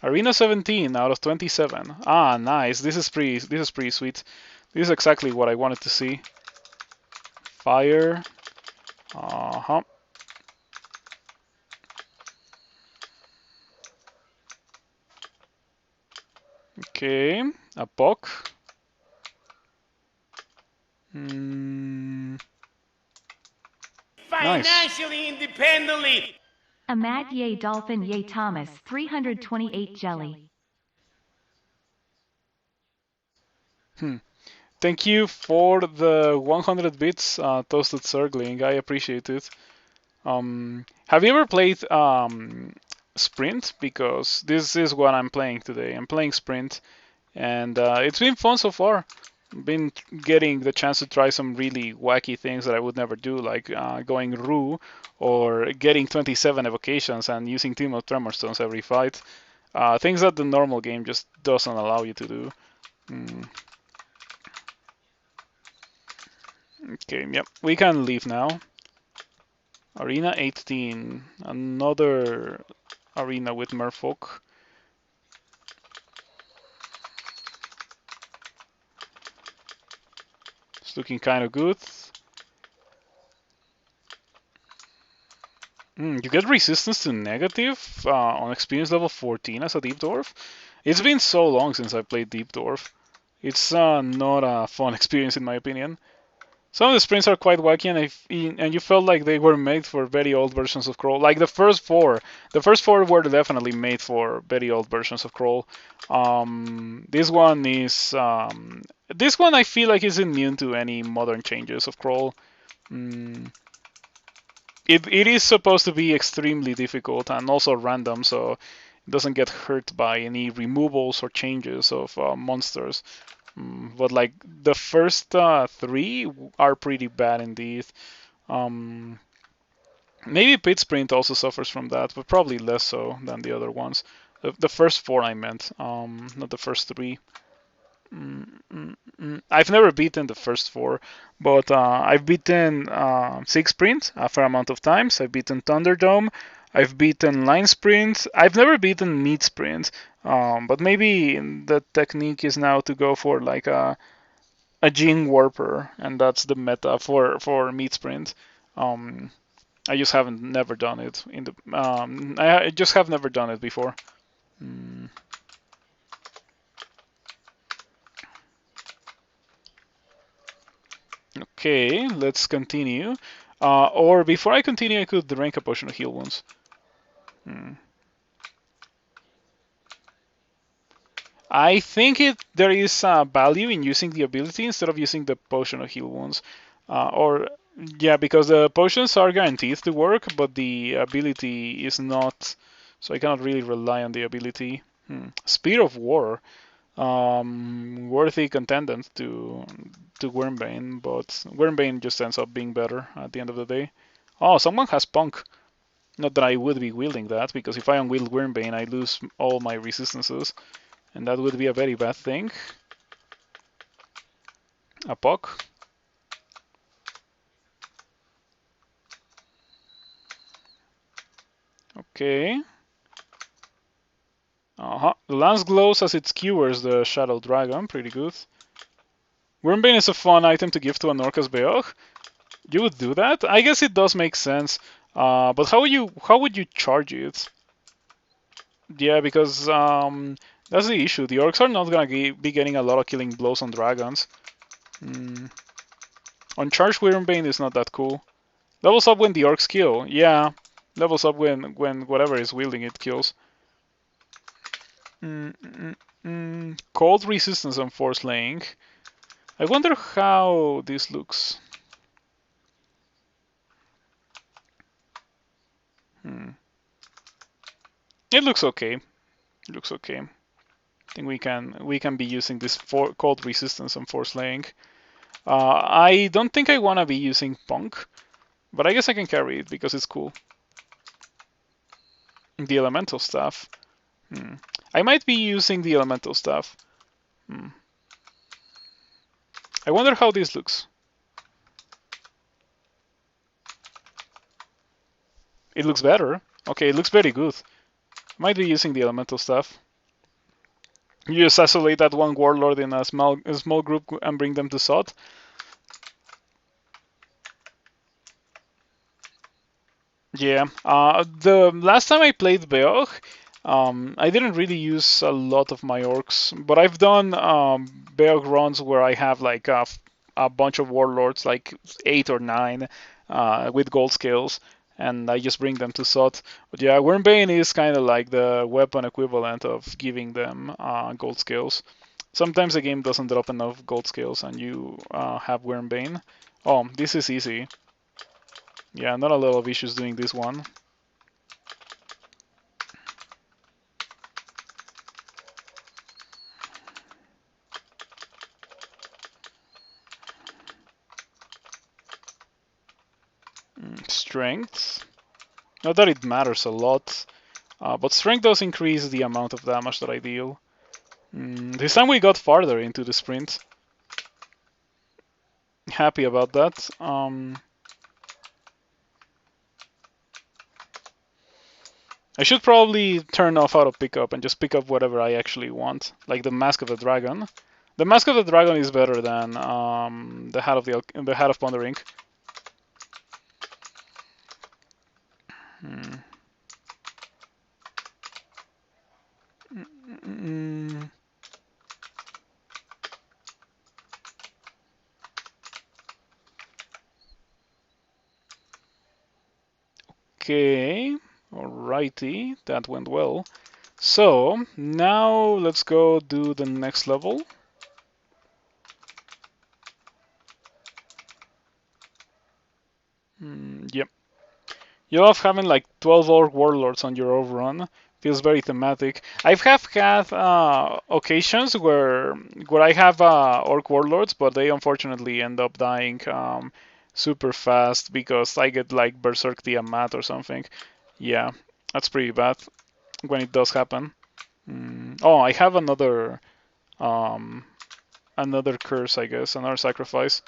Arena 17 out of 27. Ah, nice. This is pretty sweet. This is exactly what I wanted to see. Fire. Uh-huh. Okay, a Puck. Financially independently. A Mad Yay Dolphin Yay Thomas 328 jelly. Thank you for the 100 bits, Toasted Circling. I appreciate it. Have you ever played Sprint? Because this is what I'm playing today. I'm playing Sprint, and it's been fun so far. Been getting the chance to try some really wacky things that I would never do, like going Rue or getting 27 evocations and using Team of Tremor Stones every fight. Things that the normal game just doesn't allow you to do. Okay, yep, we can leave now. Arena 18, another arena with Merfolk. It's looking kind of good. You get resistance to negative on experience level 14 as a Deep Dwarf. It's been so long since I played Deep Dwarf. It's not a fun experience in my opinion. Some of the sprints are quite wacky, and you felt like they were made for very old versions of Crawl. Like the first four were definitely made for very old versions of Crawl. This one I feel like is immune to any modern changes of Crawl. It is supposed to be extremely difficult and also random, so it doesn't get hurt by any removals or changes of monsters. But like the first three are pretty bad indeed. Maybe Pit Sprint also suffers from that, but probably less so than the other ones. The first four I meant, not the first three. I've never beaten the first four, but I've beaten Six Sprint a fair amount of times. I've beaten Thunderdome. I've beaten Line Sprint. I've never beaten Meat Sprint, but maybe the technique is now to go for like a Gene Warper, and that's the meta for Meat Sprint. I just haven't never done it in the. I just have never done it before. Okay, let's continue. Or before I continue, I could drink a potion of heal wounds. I think there is value in using the ability instead of using the potion of heal wounds. Or Yeah, because the potions are guaranteed to work, but the ability is not, so I cannot really rely on the ability. Spear of War, worthy contendant to Wormbane, but Wormbane just ends up being better at the end of the day. Oh, someone has Punk. Not that I would be wielding that, because if I unwield Wormbane, I lose all my resistances, and that would be a very bad thing. A Puck. Okay. The lance glows as it skewers the Shadow Dragon. Pretty good. Wormbane is a fun item to give to an Orcus Beogh. You would do that? I guess it does make sense. But how would you charge it? Yeah, because that's the issue. The orcs are not gonna be getting a lot of killing blows on dragons. On charge, Wormbane is not that cool. Levels up when the orcs kill. Yeah, levels up when whatever is wielding it kills. Cold resistance and force laying. I wonder how this looks. It looks okay. It looks okay. I think we can be using this for cold resistance and force laying. I don't think I want to be using Punk, but I guess I can carry it because it's cool. The elemental staff. I might be using the elemental staff. I wonder how this looks. It looks better. Okay, it looks very good. Might be using the elemental staff. You just isolate that one warlord in a small group and bring them to Sod. Yeah. The last time I played Beogh, I didn't really use a lot of my orcs, but I've done Beogh runs where I have like a bunch of warlords, like 8 or 9, with gold scales, and I just bring them to Sot. But yeah, Wormbane is kind of like the weapon equivalent of giving them gold scales. Sometimes the game doesn't drop enough gold scales and you have Wormbane. Oh, this is easy. Yeah, not a lot of issues doing this one. Strength. Not that it matters a lot, but strength does increase the amount of damage that I deal. This time we got farther into the sprint. Happy about that. I should probably turn off auto pickup and just pick up whatever I actually want, like the Mask of the Dragon. The Mask of the Dragon is better than the Hat of Pondering. Okay, alrighty, that went well. So now let's go do the next level. Yep. You love having like 12 orc warlords on your overrun. Feels very thematic. I've have had occasions where I have orc warlords, but they unfortunately end up dying super fast because I get like berserk Tiamat or something. Yeah, that's pretty bad when it does happen. Oh, I have another curse, I guess, another sacrifice.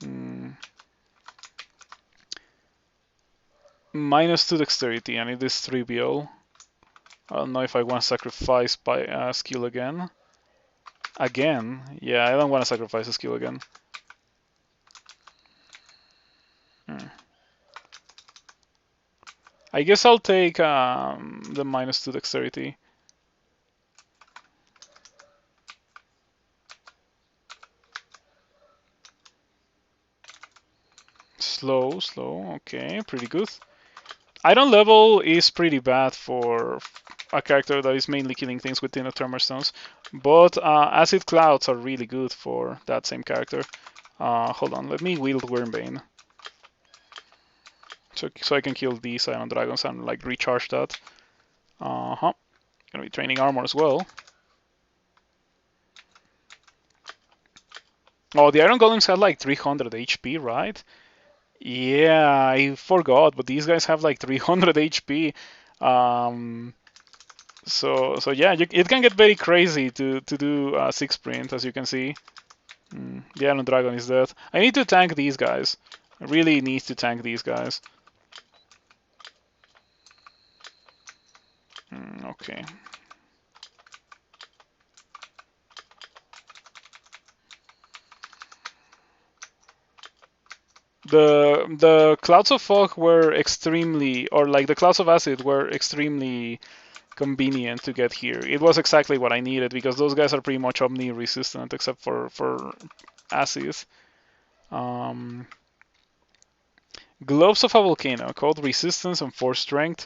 -2 dexterity, and it is trivial. I don't know if I want to sacrifice by skill again. Again? Yeah, I don't want to sacrifice a skill again. I guess I'll take the -2 dexterity. Slow, slow. Okay, pretty good. Iron level is pretty bad for a character that is mainly killing things with Tina Tremor Stones, but Acid Clouds are really good for that same character. Hold on, let me wield Wormbane. So I can kill these Iron Dragons and like recharge that. Uh-huh. Gonna be training armor as well. Oh, the Iron Golems had like 300 HP, right? Yeah, I forgot, but these guys have like 300 HP. Um, so yeah, it can get very crazy to do 6 sprint, as you can see. The Iron Dragon is dead. I need to tank these guys. I really need to tank these guys. Okay. The clouds of fog were extremely, or like the clouds of acid were extremely convenient to get here. It was exactly what I needed because those guys are pretty much omni resistant except for acid. Globes of a volcano, called resistance and 4 strength.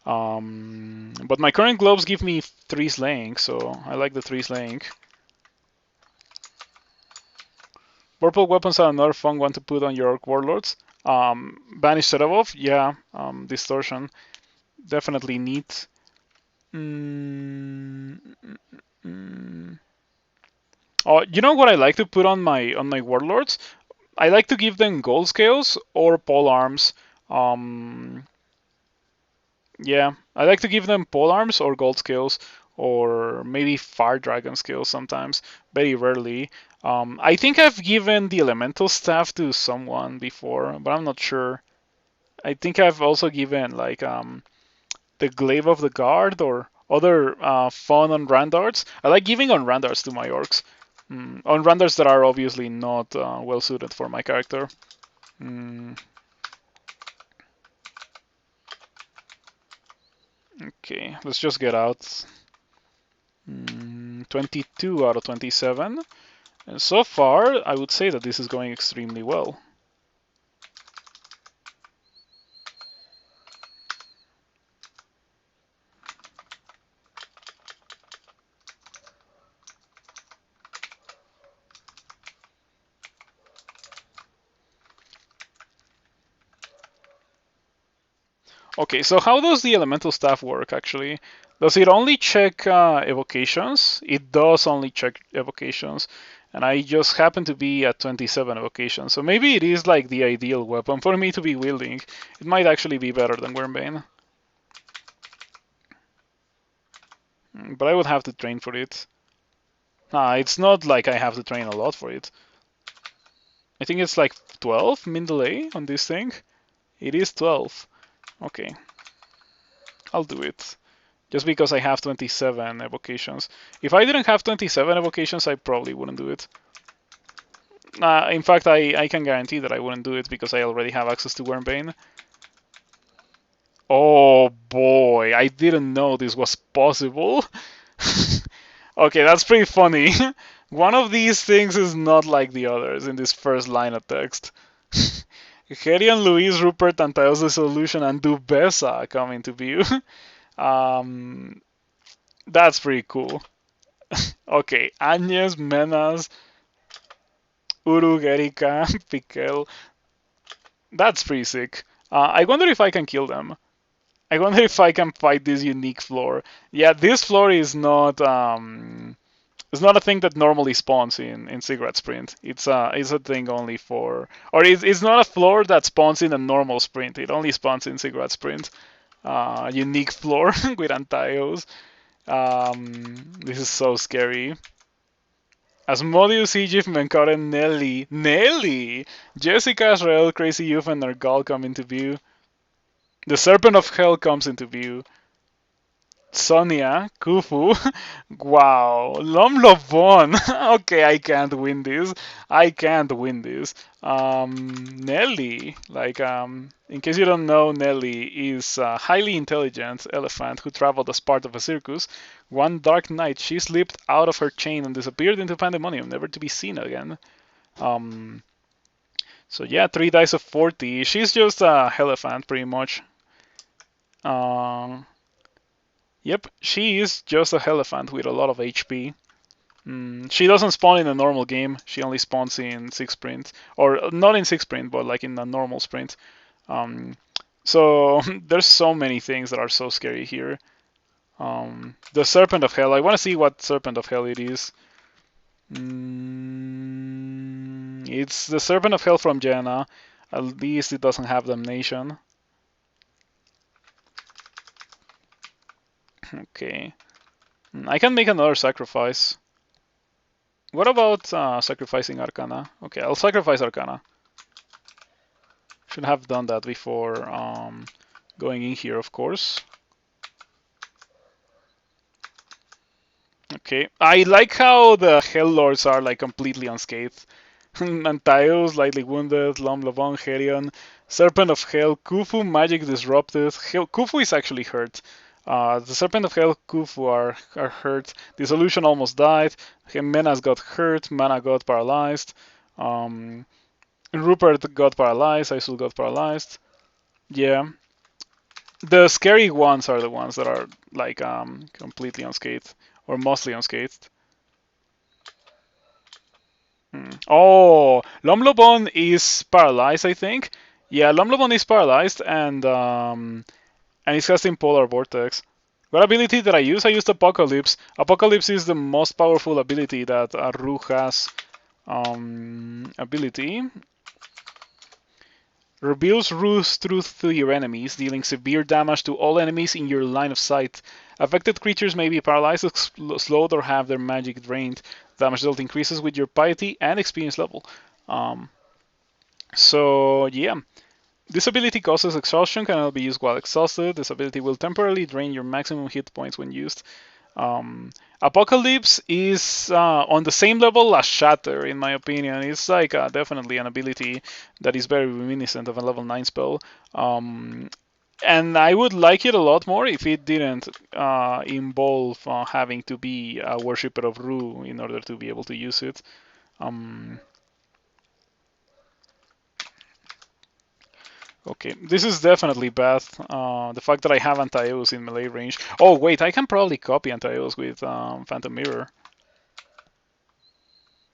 But my current globes give me 3 slaying, so I like the 3 slaying. Purple weapons are another fun one to put on your Orc Warlords. Banish Serevov, yeah. Distortion, definitely neat. Oh, you know what I like to put on my Warlords? I like to give them gold scales or pole arms. Yeah, I like to give them pole arms or gold scales, or maybe fire dragon scales sometimes. Very rarely. I think I've given the elemental staff to someone before, but I'm not sure. I think I've also given like the glaive of the guard or other fun on randards. I like giving on randards to my orcs. On randards that are obviously not well suited for my character. Okay, let's just get out. 22 out of 27. And so far, I would say that this is going extremely well. Okay, so how does the elemental staff work actually? Does it only check evocations? It does only check evocations, and I just happen to be at 27 evocations, so maybe it is like the ideal weapon for me to be wielding. It might actually be better than Wormbane. But I would have to train for it. It's not like I have to train a lot for it. I think it's like 12 min delay on this thing. It is 12. Okay. I'll do it. Just because I have 27 evocations. If I didn't have 27 evocations, I probably wouldn't do it. In fact, I can guarantee that I wouldn't do it because I already have access to Wormbane. Oh boy, I didn't know this was possible. Okay, that's pretty funny. One of these things is not like the others in this first line of text. Herion, Luis, Rupert, Antaeus the Solution, and Dubesa come into view. That's pretty cool. Okay, Agnes, Menas, Uruk, Erika, Piquel. That's pretty sick. I wonder if I can kill them. I wonder if I can fight this unique floor. Yeah, this floor is not it's not a thing that normally spawns in Ziggurat Sprint. It's a thing only for, or it's not a floor that spawns in a normal sprint. It only spawns in Ziggurat Sprint. Unique floor with Antaeus. This is so scary. Asmodeus, Egypt, Menkaren, Nelly! Jessica, Azrael, Crazy Youth, and Nergal come into view. The Serpent of Hell comes into view. Sonia, Khufu, wow, Lom Lovon. Okay, I can't win this. I can't win this. Nelly, like, in case you don't know, Nelly is a highly intelligent elephant who traveled as part of a circus. One dark night, she slipped out of her chain and disappeared into pandemonium, never to be seen again. So yeah, 3 dice of 40. She's just a elephant, pretty much. Yep, she is just a elephant with a lot of HP. She doesn't spawn in a normal game. She only spawns in 6 sprint, or not in 6 sprint, but like in a normal sprint. So there's so many things that are so scary here. The Serpent of Hell. I want to see what Serpent of Hell it is. It's the Serpent of Hell from Jaina. At least it doesn't have damnation. Okay. I can make another sacrifice. What about sacrificing Arcana? Okay, I'll sacrifice Arcana. Should have done that before going in here, of course. Okay, I like how the Hell Lords are like completely unscathed. Antaeus, lightly wounded, Lom Lobon, Herion, Serpent of Hell, Khufu, magic disrupted. Khufu is actually hurt. The Serpent of Hell, Khufu are hurt. Dissolution almost died. Menas got hurt. Mana got paralyzed. Rupert got paralyzed. Isul got paralyzed. Yeah. The scary ones are the ones that are like completely unscathed or mostly unscathed. Oh, Lomlobon is paralyzed, I think. Yeah, Lomlobon is paralyzed and he's casting Polar Vortex. What ability did I use? I used Apocalypse. Apocalypse is the most powerful ability that Ru has. Ability. Reveals Ru's truth to your enemies, dealing severe damage to all enemies in your line of sight. Affected creatures may be paralyzed, slowed, or have their magic drained. Damage dealt increases with your piety and experience level. So yeah, this ability causes exhaustion, cannot be used while exhausted. This ability will temporarily drain your maximum hit points when used. Apocalypse is on the same level as Shatter, in my opinion. It's like definitely an ability that is very reminiscent of a level 9 spell. And I would like it a lot more if it didn't involve having to be a worshipper of Ru in order to be able to use it. Okay, this is definitely bad. The fact that I have Antaeus in melee range. Oh wait, I can probably copy Antaeus with Phantom Mirror.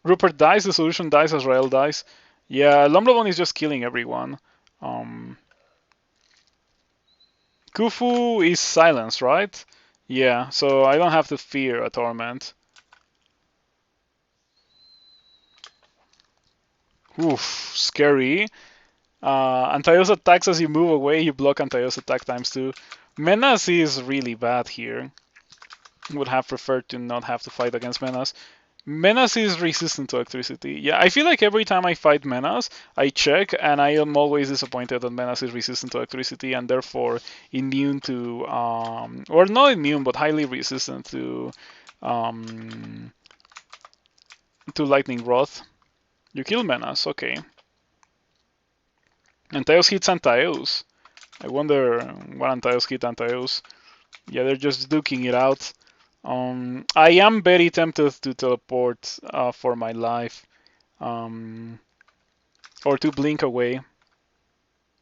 Rupert dies, the solution dies, Azrael dies. Yeah, Lomlobon is just killing everyone. Khufu is silence, right? Yeah, so I don't have to fear a torment. Oof, scary. Antaeus attacks as you move away, you block Antaeus attack times 2. Menace is really bad here. Would have preferred to not have to fight against Menace. Menace is resistant to electricity. Yeah, I feel like every time I fight Menace, I check and I am always disappointed that Menace is resistant to electricity and therefore immune to, or not immune, but highly resistant to Lightning Rod. You kill Menace, okay. Antaeus hits Antaeus. I wonder what Antaeus hit Antaeus. Yeah, they're just duking it out. I am very tempted to teleport for my life. Or to blink away.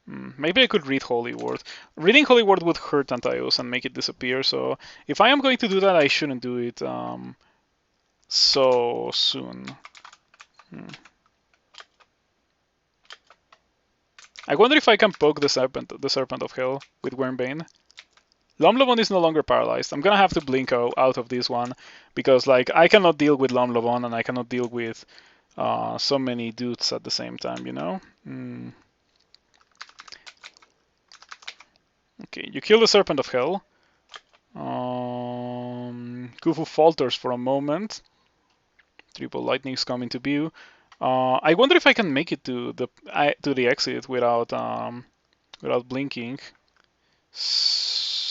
Maybe I could read Holy Word. Reading Holy Word would hurt Antaeus and make it disappear, so if I am going to do that, I shouldn't do it so soon. I wonder if I can poke the Serpent of Hell with Wyrmbane. Lomlobon is no longer paralyzed. I'm gonna have to blink out of this one because like I cannot deal with Lomlobon and I cannot deal with so many dudes at the same time, you know? Okay, you kill the Serpent of Hell. Khufu falters for a moment. Triple lightnings come into view. I wonder if I can make it to the exit without blinking.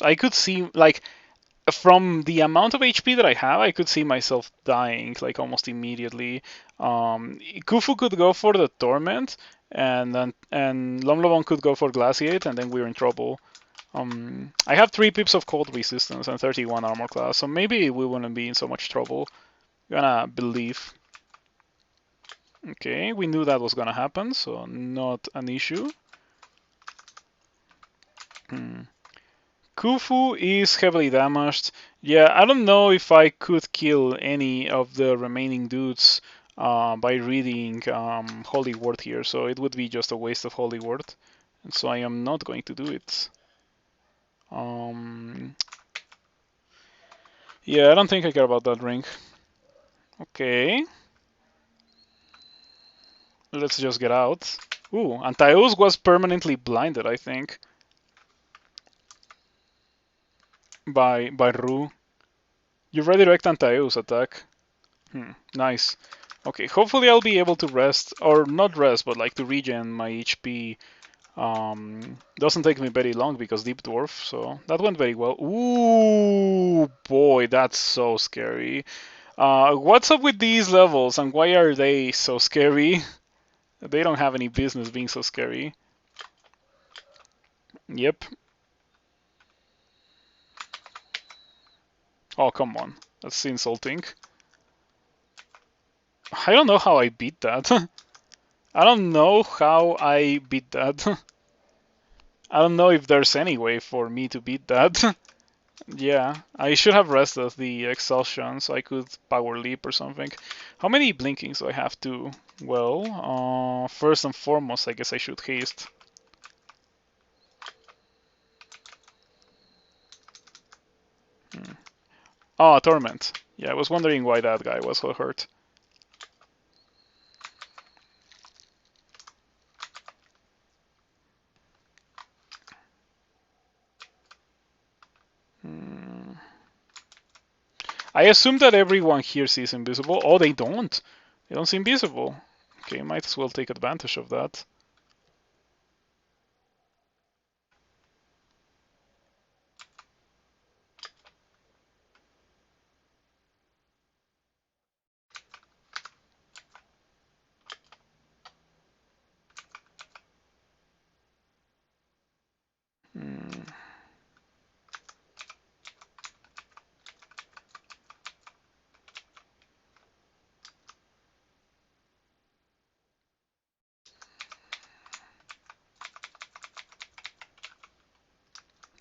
I could see like from the amount of HP that I have, I could see myself dying like almost immediately. Khufu could go for the Torment, and Lomlobon could go for Glaciate, and then we're in trouble. I have 3 pips of cold resistance and 31 armor class, so maybe we wouldn't be in so much trouble. Gonna believe. Okay, we knew that was gonna happen, so not an issue. Khufu is heavily damaged. Yeah, I don't know if I could kill any of the remaining dudes by reading Holy Word here, so it would be just a waste of Holy Word. and so I am not going to do it. Yeah, I don't think I care about that ring. Okay. Let's just get out. Ooh, Antaeus was permanently blinded, I think, by Ru. You redirect Antaeus attack. Nice. Okay, hopefully I'll be able to rest, or not rest, but like to regen my HP. Doesn't take me very long because Deep Dwarf, so that went very well. Ooh, boy, that's so scary. What's up with these levels and why are they so scary? They don't have any business being so scary. Yep. Oh, come on. That's insulting. I don't know how I beat that. I don't know how I beat that. I don't know if there's any way for me to beat that. Yeah, I should have rested the exhaustion so I could power leap or something. How many blinkings do I have to? Well, first and foremost, I guess I should haste. Oh, Torment. Yeah, I was wondering why that guy was so hurt. I assume that everyone here sees invisible. Oh, they don't. They don't see invisible. Okay, might as well take advantage of that.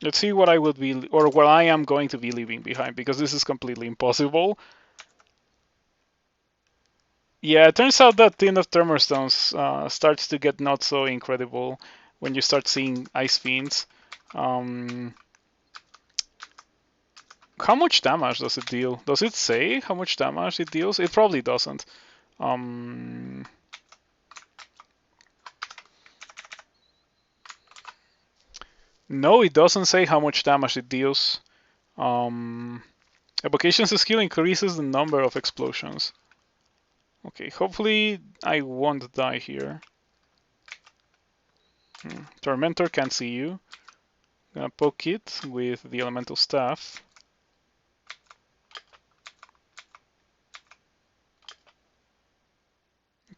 Let's see what I would be, or what I am going to be leaving behind, because this is completely impossible. Yeah, it turns out that Tin of Tremorstones starts to get not so incredible when you start seeing Ice Fiends. How much damage does it deal? Does it say how much damage it deals? It probably doesn't. No, it doesn't say how much damage it deals. Evocation's skill increases the number of explosions. Okay, hopefully I won't die here. Tormentor can't see you. Gonna poke it with the elemental staff.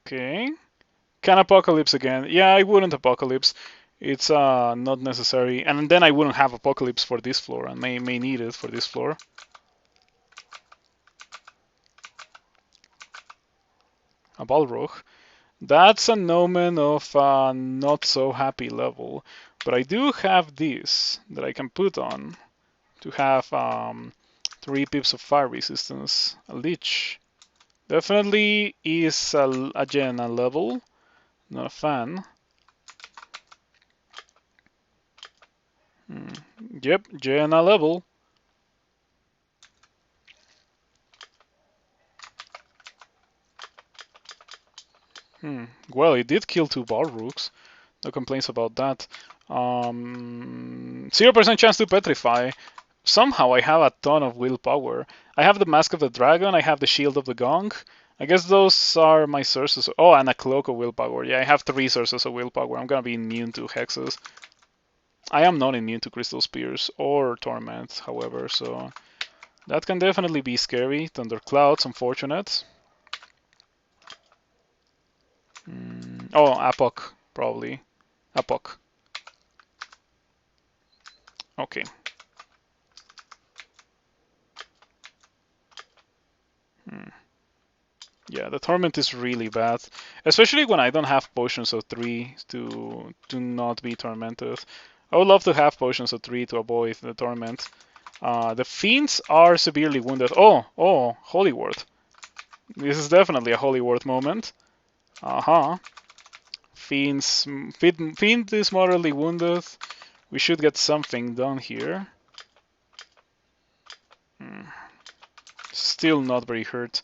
Okay. Can Apocalypse again. Yeah, I wouldn't Apocalypse. It's not necessary. And then I wouldn't have Apocalypse for this floor, and may need it for this floor. A Balrog. That's an omen of a not so happy level. But I do have this that I can put on to have 3 pips of fire resistance. A Lich. Definitely is a Jaina level. Not a fan. Yep, Jaina level. Well, it did kill 2 Balrogs. No complaints about that. 0% chance to petrify. Somehow I have a ton of willpower. I have the Mask of the Dragon, I have the Shield of the Gong. I guess those are my sources. Oh, and a Cloak of Willpower. Yeah, I have 3 sources of willpower. I'm gonna be immune to hexes. I am not immune to Crystal Spears or Torment, however, so that can definitely be scary. Thunderclouds, unfortunate. Oh, Apok, probably. Apok. Okay. Yeah, the Torment is really bad, especially when I don't have potions of 3 to not be tormented. I would love to have potions of 3 to avoid the Torment. The Fiends are severely wounded. Oh, Holy Word. This is definitely a Holy Word moment. Fiend is moderately wounded. We should get something done here. Still not very hurt.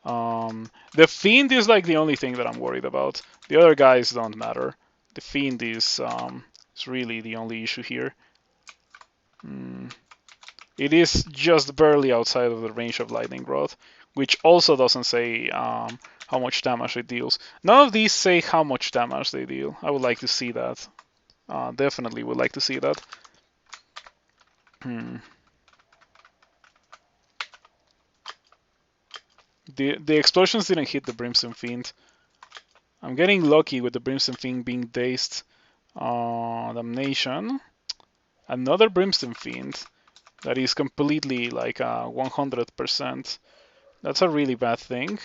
The Fiend is like the only thing that I'm worried about. The other guys don't matter. The Fiend is really the only issue here. It is just barely outside of the range of Lightning Rod, which also doesn't say how much damage it deals. None of these say how much damage they deal. I would like to see that. Definitely would like to see that. The explosions didn't hit the Brimstone Fiend. I'm getting lucky with the Brimstone Fiend being dazed. Damnation. Another Brimstone Fiend that is completely like 100%. That's a really bad thing.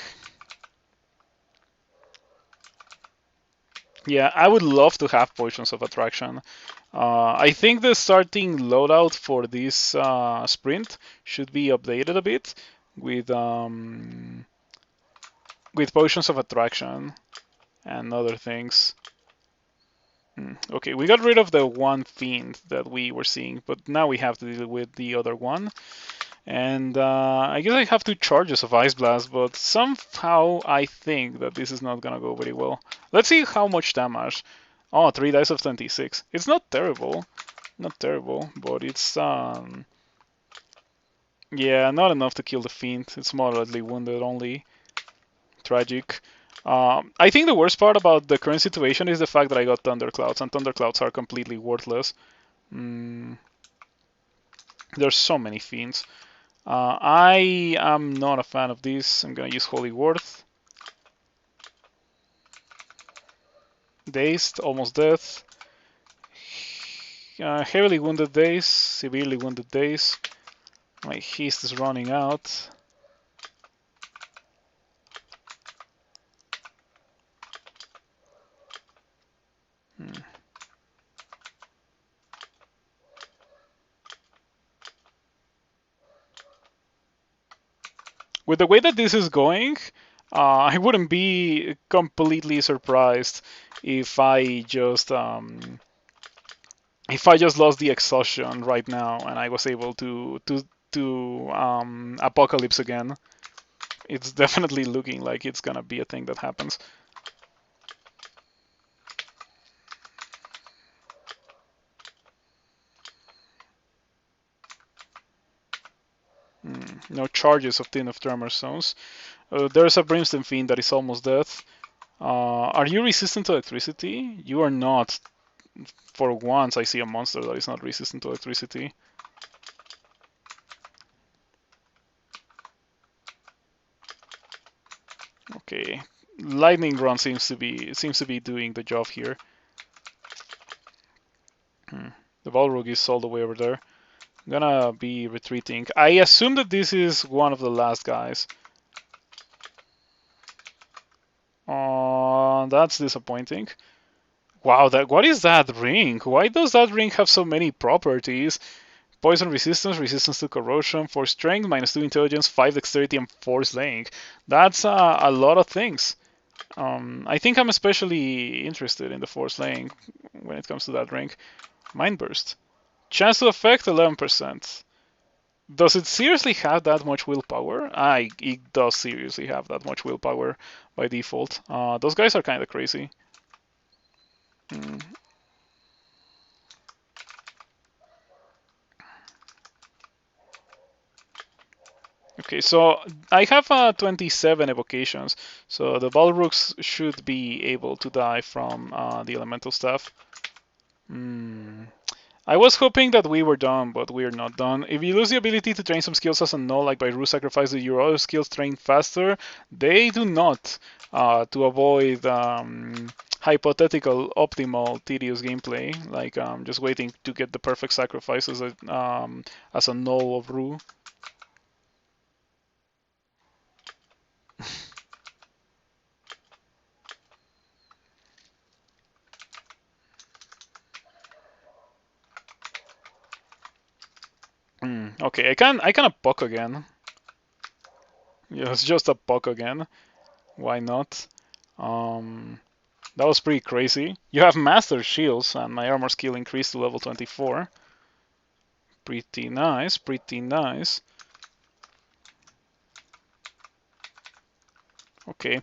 Yeah, I would love to have Potions of Attraction. I think the starting loadout for this sprint should be updated a bit with Potions of Attraction and other things. Okay, we got rid of the one Fiend that we were seeing, but now we have to deal with the other one. And I guess I have 2 charges of Ice Blast, but somehow I think that this is not gonna go very well. Let's see how much damage. Oh, 3 dice of 26. It's not terrible. Not terrible, but it's yeah, not enough to kill the Fiend. It's moderately wounded only. Tragic. I think the worst part about the current situation is the fact that I got Thunderclouds, and Thunderclouds are completely worthless. There's so many Fiends. I am not a fan of this. I'm gonna use Holy Word. Dazed, almost death. Heavily wounded days, severely wounded days. My haste is running out. With the way that this is going, I wouldn't be completely surprised if I just lost the exhaustion right now and I was able to apocalypse again. It's definitely looking like it's gonna be a thing that happens. No charges of Tin of Tremor Stones. There's a Brimstone Fiend that is almost dead. Are you resistant to electricity? You are not. For once, I see a monster that is not resistant to electricity. Okay, Lightning Run seems to be doing the job here. The Balrog is all the way over there. I'm gonna be retreating. I assume that this is one of the last guys. That's disappointing. Wow, what is that ring? Why does that ring have so many properties? Poison resistance, resistance to corrosion, 4 strength, -2 intelligence, 5 dexterity, and 4 slaying. That's a lot of things. I think I'm especially interested in the 4 slaying when it comes to that ring. Mind Burst. Chance to affect 11%. Does it seriously have that much willpower? It does seriously have that much willpower by default. Those guys are kind of crazy. Okay, so I have 27 evocations, so the Balrogs should be able to die from the elemental staff. I was hoping that we were done, but we're not done. If you lose the ability to train some skills as a null, like by rule sacrifice, do your other skills train faster? They do not, to avoid hypothetical optimal tedious gameplay, like just waiting to get the perfect sacrifice as a null of rule. Okay, I can a poke again. Yeah, it's just a poke again. Why not? That was pretty crazy. You have Master Shields, and my armor skill increased to level 24. Pretty nice, pretty nice. Okay.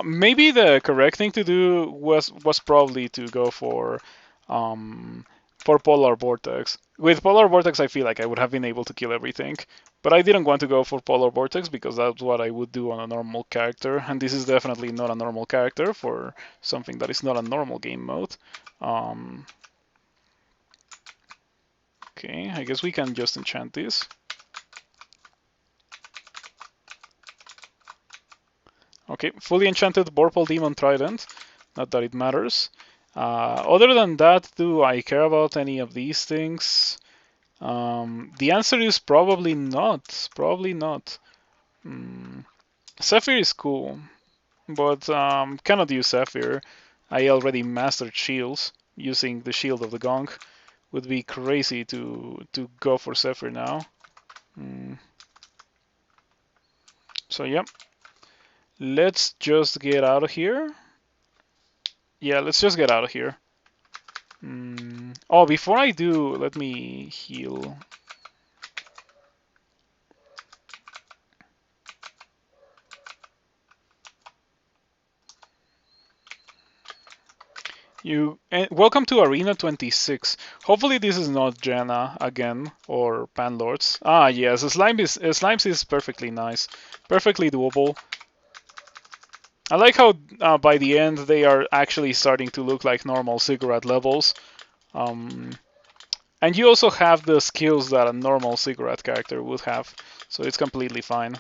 Maybe the correct thing to do was probably to go for Polar Vortex. With Polar Vortex, I feel like I would have been able to kill everything, but I didn't want to go for Polar Vortex because that's what I would do on a normal character, and this is definitely not a normal character for something that is not a normal game mode. Um, okay, I guess we can just enchant this. Okay, fully enchanted Vorpal Demon Trident. Not that it matters. Other than that, do I care about any of these things? The answer is probably not. Probably not. Sapphire is cool, but cannot use Sapphire. I already mastered shields. Using the shield of the Gong would be crazy to go for Sapphire now. So yeah, let's just get out of here. Yeah, let's just get out of here. Oh, before I do, let me heal. Welcome to Arena 26. Hopefully this is not Jenna again or Panlords. Ah, yes, Slimes is perfectly nice, perfectly doable. I like how by the end they are actually starting to look like normal Ziggurat levels. And you also have the skills that a normal Ziggurat character would have, so it's completely fine.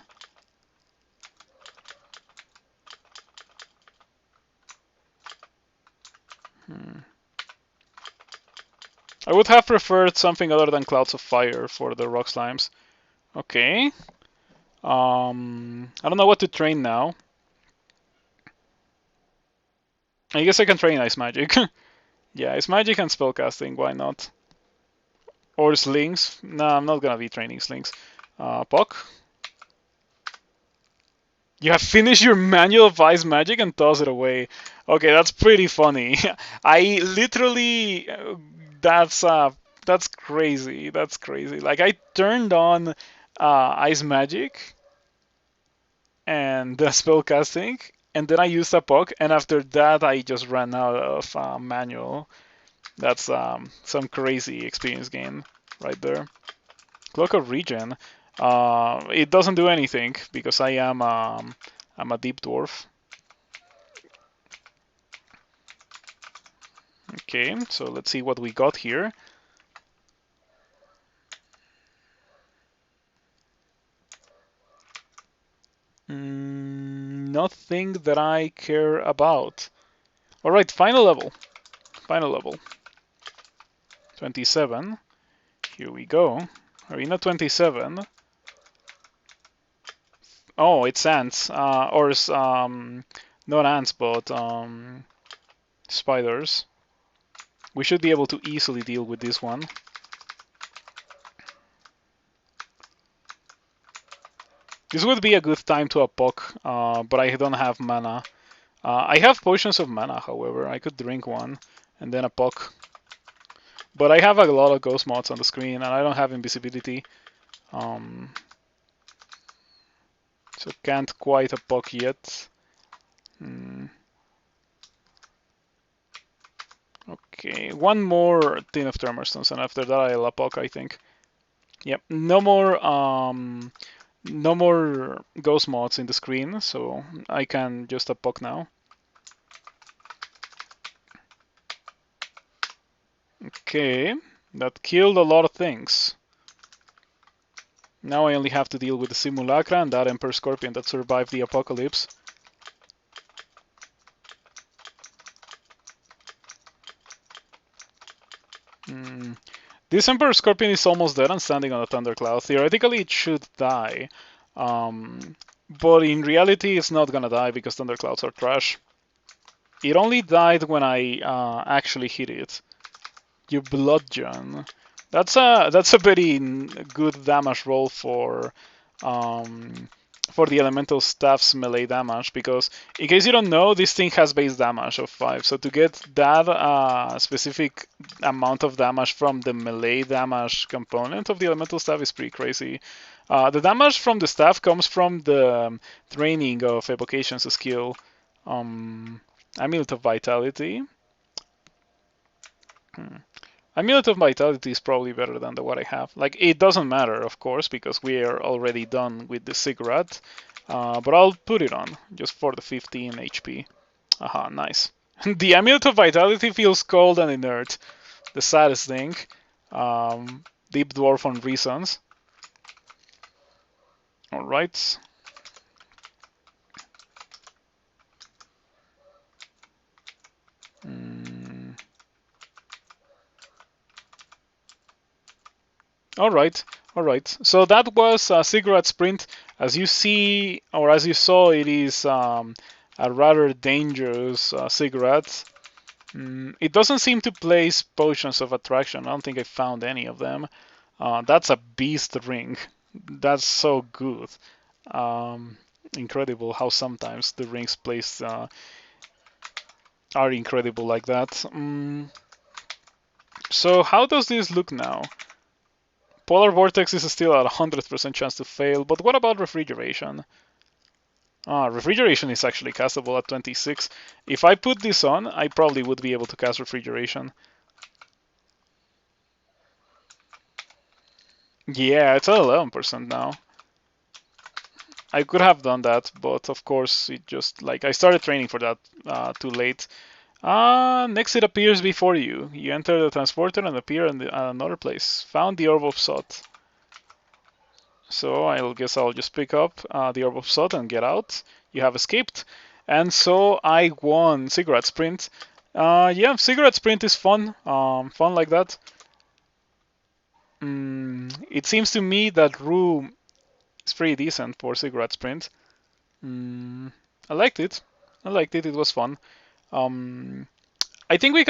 I would have preferred something other than Clouds of Fire for the Rock Slimes. Okay. I don't know what to train now. I guess I can train Ice Magic. Yeah, Ice Magic and Spellcasting, why not? Or Slings. Nah, I'm not gonna be training Slings. Puck. You have finished your manual of Ice Magic and toss it away. Okay, that's pretty funny. I literally... that's crazy. That's crazy. Like, I turned on Ice Magic and the spellcasting, and then I used a puck, and after that I just ran out of manual. That's some crazy experience gain right there. Cloak of Regen. It doesn't do anything because I'm a deep dwarf. Okay, so let's see what we got here. Nothing that I care about. All right, final level. Final level. 27. Here we go. Arena 27. Oh, it's ants. Or not ants, but spiders. We should be able to easily deal with this one. This would be a good time to a puck, but I don't have mana. I have potions of mana, however. I could drink one and then a puck. But I have a lot of ghost mods on the screen and I don't have invisibility. So can't quite a puck yet. Okay, one more Tin of Tremorstones and after that I'll a puck, I think. Yep, no more ghost mods in the screen, so I can just a puck now. Okay, that killed a lot of things. Now I only have to deal with the Simulacra and that Emperor Scorpion that survived the apocalypse. This Emperor Scorpion is almost dead and standing on a Thundercloud. Theoretically it should die. But in reality it's not gonna die because Thunderclouds are trash. It only died when I actually hit it. You bludgeon. That's a very good damage roll for for the elemental staff's melee damage, because in case you don't know, this thing has base damage of 5. So to get that specific amount of damage from the melee damage component of the elemental staff is pretty crazy. The damage from the staff comes from the training of evocation's skill, Amulet of Vitality. Amulet of Vitality is probably better than what I have. Like, it doesn't matter, of course, because we are already done with the Ziggurat. But I'll put it on, just for the 15 HP. Aha, nice. The Amulet of Vitality feels cold and inert. The saddest thing. Deep Dwarf on reasons. Alright. Alright, alright. So that was a Ziggurat sprint. As you see, or as you saw, it is a rather dangerous Ziggurat. It doesn't seem to place potions of attraction. I don't think I found any of them. That's a beast ring. That's so good. Incredible how sometimes the rings placed are incredible like that. So how does this look now? Polar Vortex is still at 100% chance to fail, but what about Refrigeration? Refrigeration is actually castable at 26. If I put this on, I probably would be able to cast Refrigeration. Yeah, it's at 11% now. I could have done that, but of course it just, like, I started training for that too late. Next it appears before you. You enter the transporter and appear in another place. Found the Orb of Sot. So I guess I'll just pick up the Orb of Sot and get out. You have escaped. And so I won Ziggurat Sprint. Yeah, Ziggurat Sprint is fun. Fun like that. It seems to me that Rue is pretty decent for Ziggurat Sprint. I liked it. I liked it. It was fun. I think we